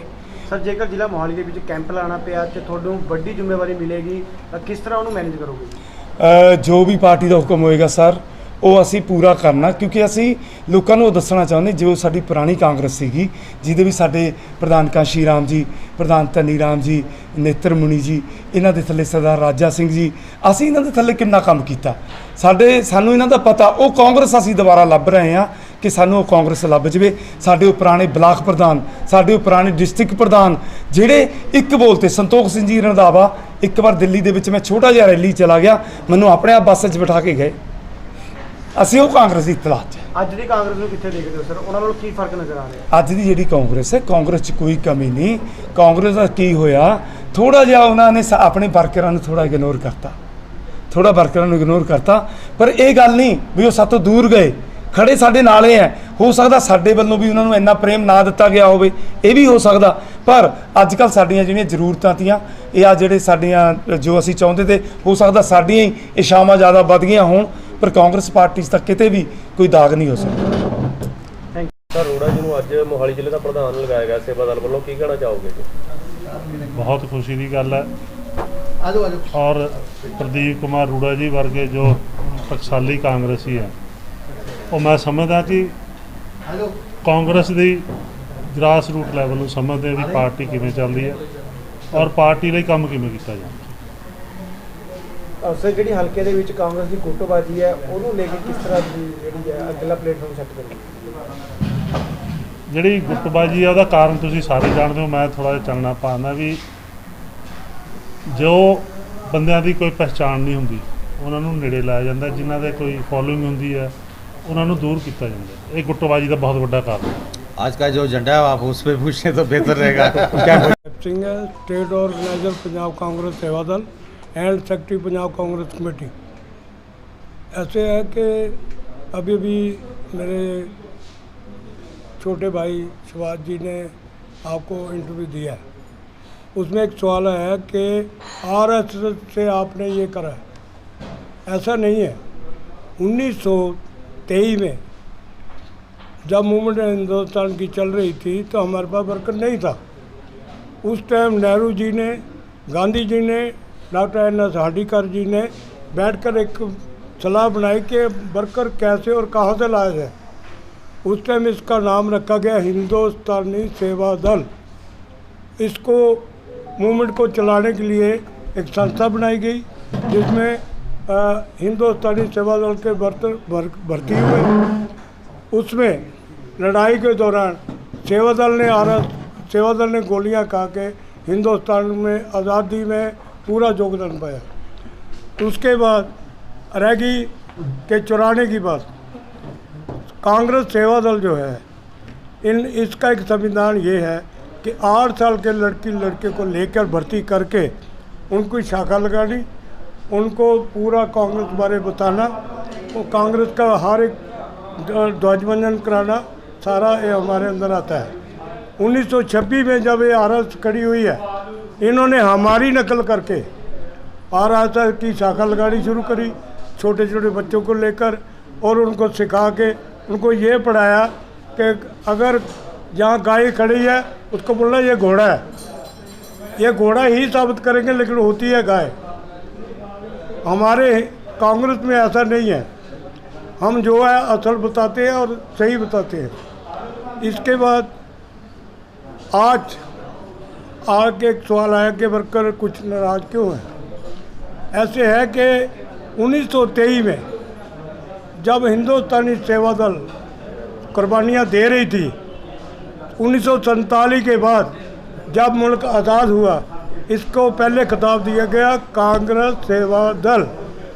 ਸਰ ਜੇਕਰ ਜ਼ਿਲ੍ਹਾ ਮੋਹਾਲੀ ਦੇ ਵਿੱਚ ਕੈਂਪ ਲਾਉਣਾ ਪਿਆ ਤੇ ਤੁਹਾਨੂੰ ਵੱਡੀ ਜ਼ਿੰਮੇਵਾਰੀ ਮਿਲੇਗੀ, ਕਿਸ ਤਰ੍ਹਾਂ ਉਹਨੂੰ ਮੈਨੇਜ ਕਰੋਗੇ? ਜੋ ਵੀ ਪਾਰਟੀ ਦਾ ਹੁਕਮ ਹੋਏਗਾ ਸਰ, ਉਹ ਅਸੀਂ ਪੂਰਾ ਕਰਨਾ, ਕਿਉਂਕਿ ਅਸੀਂ ਲੋਕਾਂ ਨੂੰ ਉਹ ਦੱਸਣਾ ਚਾਹੁੰਦੇ, ਜੋ ਸਾਡੀ ਪੁਰਾਣੀ ਕਾਂਗਰਸ ਸੀਗੀ, ਜਿਹਦੇ ਵੀ ਸਾਡੇ ਪ੍ਰਧਾਨ ਕਾਂਸ਼ੀ ਰਾਮ ਜੀ, ਪ੍ਰਧਾਨ ਧਨੀ ਰਾਮ ਜੀ, ਨੇਤਰ ਮੁਨੀ ਜੀ, ਇਹਨਾਂ ਦੇ ਥੱਲੇ ਸਰਦਾਰ ਰਾਜਾ ਸਿੰਘ ਜੀ, ਅਸੀਂ ਇਹਨਾਂ ਦੇ ਥੱਲੇ ਕਿੰਨਾ ਕੰਮ ਕੀਤਾ, ਸਾਨੂੰ ਇਹਨਾਂ ਦਾ ਪਤਾ। ਉਹ ਕਾਂਗਰਸ ਅਸੀਂ ਦੁਬਾਰਾ ਲੱਭ ਰਹੇ ਹਾਂ ਕਿ ਸਾਨੂੰ ਉਹ ਕਾਂਗਰਸ ਲੱਭ ਜਾਵੇ। ਸਾਡੇ ਉਹ ਪੁਰਾਣੇ ਬਲਾਕ ਪ੍ਰਧਾਨ, ਸਾਡੇ ਉਹ ਪੁਰਾਣੇ ਡਿਸਟ੍ਰਿਕਟ ਪ੍ਰਧਾਨ, ਜਿਹੜੇ ਇੱਕ ਬੋਲ ਤੇ, ਸੰਤੋਖ ਸਿੰਘ ਜੀ ਰੰਧਾਵਾ, ਇੱਕ ਵਾਰ ਦਿੱਲੀ ਦੇ ਵਿੱਚ ਮੈਂ ਛੋਟਾ ਜਿਹਾ ਰੈਲੀ ਚਲਾ ਗਿਆ, ਮੈਨੂੰ ਆਪਣੇ ਆਪ ਬੱਸ 'ਚ ਬਿਠਾ ਕੇ ਗਏ। ਅਸੀਂ ਉਹ ਕਾਂਗਰਸ ਦੀ ਇਤਲਾਹ 'ਚ। ਅੱਜ ਦੀ ਕਾਂਗਰਸ ਨੂੰ ਕਿੱਥੇ ਦੇਖਦੇ ਹੋ ਸਰ? ਉਹਨਾਂ ਨਾਲ ਕੀ ਫਰਕ ਨਜ਼ਰ ਆ ਰਿਹਾ? ਅੱਜ ਦੀ ਜਿਹੜੀ ਕਾਂਗਰਸ ਹੈ, ਕਾਂਗਰਸ 'ਚ ਕੋਈ ਕਮੀ ਨਹੀਂ। ਕਾਂਗਰਸ ਦਾ ਕੀ ਹੋਇਆ, ਥੋੜ੍ਹਾ ਜਿਹਾ ਉਹਨਾਂ ਨੇ ਆਪਣੇ ਵਰਕਰਾਂ ਨੂੰ ਥੋੜ੍ਹਾ ਇਗਨੋਰ ਕਰਤਾ, ਪਰ ਇਹ ਗੱਲ ਨਹੀਂ ਵੀ ਉਹ ਸਾਤੋਂ ਦੂਰ ਗਏ, ਖੜੇ ਸਾਡੇ ਨਾਲੇ ਹੈ। ਹੋ ਸਕਦਾ ਸਾਡੇ ਵੱਲੋਂ ਵੀ ਉਹਨਾਂ ਨੂੰ ਇੰਨਾ ਪ੍ਰੇਮ ਨਾ ਦਿੱਤਾ ਗਿਆ ਹੋਵੇ, ਇਹ ਵੀ ਹੋ ਸਕਦਾ, ਪਰ ਅੱਜ ਕੱਲ੍ਹ ਸਾਡੀਆਂ ਜਿਹੜੀਆਂ ਜ਼ਰੂਰਤਾਂ ਤੀਆਂ, ਇਹ ਆ ਜਿਹੜੇ ਸਾਡੀਆਂ ਜੋ ਅਸੀਂ ਚਾਹੁੰਦੇ ਤੇ, ਹੋ ਸਕਦਾ ਸਾਡੀਆਂ ਹੀ ਇਛਾਵਾਂ ਜ਼ਿਆਦਾ ਵੱਧ ਗਈਆਂ ਹੋਣ, ਪਰ ਕਾਂਗਰਸ ਪਾਰਟੀ 'ਚ ਤਾਂ ਕਿਤੇ ਵੀ ਕੋਈ ਦਾਗ ਨਹੀਂ ਹੋ ਸਕਦਾ। ਸਰ ਅਰੋੜਾ ਜੀ ਨੂੰ ਅੱਜ ਮੋਹਾਲੀ ਜ਼ਿਲ੍ਹੇ ਦਾ ਪ੍ਰਧਾਨ ਲਗਾਇਆ ਗਿਆ ਸੇਵਾ ਦਲ ਵੱਲੋਂ, ਕੀ ਕਹਿਣਾ ਚਾਹੋਗੇ ਜੀ? ਬਹੁਤ ਖੁਸ਼ੀ ਦੀ ਗੱਲ ਹੈ। ਔਰ ਪ੍ਰਦੀਪ ਕੁਮਾਰ ਅਰੋੜਾ ਜੀ ਵਰਗੇ ਜੋ ਟਕਸਾਲੀ ਕਾਂਗਰਸੀ ਹੈ, ਉਹ ਮੈਂ ਸਮਝਦਾ ਕਿ ਕਾਂਗਰਸ ਦੀ ਗ੍ਰਾਸ ਰੂਟ ਲੈਵਲ ਨੂੰ ਸਮਝਦੇ ਵੀ ਪਾਰਟੀ ਕਿਵੇਂ ਚੱਲਦੀ ਹੈ ਔਰ ਪਾਰਟੀ ਲਈ ਕੰਮ ਕਿਵੇਂ ਕੀਤਾ ਜਾਂਦਾ। ਸਰ ਜਿਹੜੀ ਹਲਕੇ ਦੇ ਵਿੱਚ ਕਾਂਗਰਸ ਦੀ ਗੁੱਟਬਾਜ਼ੀ ਹੈ, ਉਹਨੂੰ ਲੈ ਕੇ ਕਿਸ ਤਰ੍ਹਾਂ ਦੀ ਜਿਹੜੀ ਹੈ ਅਗਲਾ ਪਲੇਟਫਾਰਮ ਸੈੱਟ ਕਰੋਗੇ? ਜਿਹੜੀ ਗੁੱਟਬਾਜ਼ੀ ਹੈ ਉਹਦਾ ਕਾਰਨ ਤੁਸੀਂ ਸਾਰੇ ਜਾਣਦੇ ਹੋ, ਮੈਂ ਥੋੜ੍ਹਾ ਜਿਹਾ ਚਾਨਣਾ ਪਾਉਂਦਾ ਵੀ ਜੋ ਬੰਦਿਆਂ ਦੀ ਕੋਈ ਪਹਿਚਾਣ ਨਹੀਂ ਹੁੰਦੀ, ਉਹਨਾਂ ਨੂੰ ਨੇੜੇ ਲਾਇਆ ਜਾਂਦਾ, ਜਿਨ੍ਹਾਂ ਦੇ ਕੋਈ ਫੋਲੋਇੰਗ ਹੁੰਦੀ ਹੈ ਉਹਨਾਂ ਨੂੰ दूर किया जाता है। ये गुटबाजी का बहुत बड़ा कारण है। आज का जो एजेंडा है आप उस पर पूछें तो बेहतर रहेगा। क्या सिंह है, स्टेट ऑर्गेनाइजर पंजाब कांग्रेस सेवा दल and secretary Punjab Congress committee. ऐसे है कि अभी अभी मेरे छोटे भाई शिवाज जी ने आपको इंटरव्यू दिया, उसमें एक सवाल है कि RSS से आपने ये करा है। ऐसा नहीं है। 1923 में जब मूवमेंट हिंदुस्तान की चल रही थी तो हमारे पास वर्कर नहीं था। उस टाइम नेहरू जी ने, गांधी जी ने, डॉक्टर NS हार्डीकर जी ने बैठकर एक सलाह बनाई कि वर्कर कैसे और कहाँ से लाया जाए। उस टाइम इसका नाम रखा गया हिंदुस्तानी सेवा दल। इसको मूवमेंट को चलाने के लिए एक संस्था बनाई गई जिसमें हिंदुस्तानी सेवा दल के भर्ती हुए। उसमें लड़ाई के दौरान सेवा दल ने गोलियां खा के हिंदुस्तान में आज़ादी में पूरा योगदान पाया। उसके बाद रहेगी कि चुराने की बात। कांग्रेस सेवा दल जो है इसका एक संविधान ये है कि 8 साल के लड़के को लेकर भर्ती करके उनको शाखा लगानी, उनको पूरा कांग्रेस बारे बताना, वो कांग्रेस का हर एक ध्वजवंदन कराना, सारा ये हमारे अंदर आता है। 1926 में जब ये RSS खड़ी हुई है, इन्होंने हमारी नकल करके RSS की शाखा लगानी शुरू करी छोटे छोटे बच्चों को लेकर, और उनको सिखा के उनको ये पढ़ाया कि अगर जहाँ गाय खड़ी है उसको बोलना ये घोड़ा है, ये घोड़ा ही साबित करेंगे लेकिन होती है गाय। हमारे कांग्रेस में ऐसा नहीं है, हम जो है असल बताते हैं और सही बताते हैं। इसके बाद आज आगे एक सवाल आया कि वर्कर कुछ नाराज़ क्यों हैं। ऐसे है कि 1923 में जब हिंदुस्तानी सेवा दल कुर्बानियाँ दे रही थी, 1947 के बाद जब मुल्क आज़ाद हुआ, इसको पहले खिताब दिया गया कांग्रेस सेवा दल।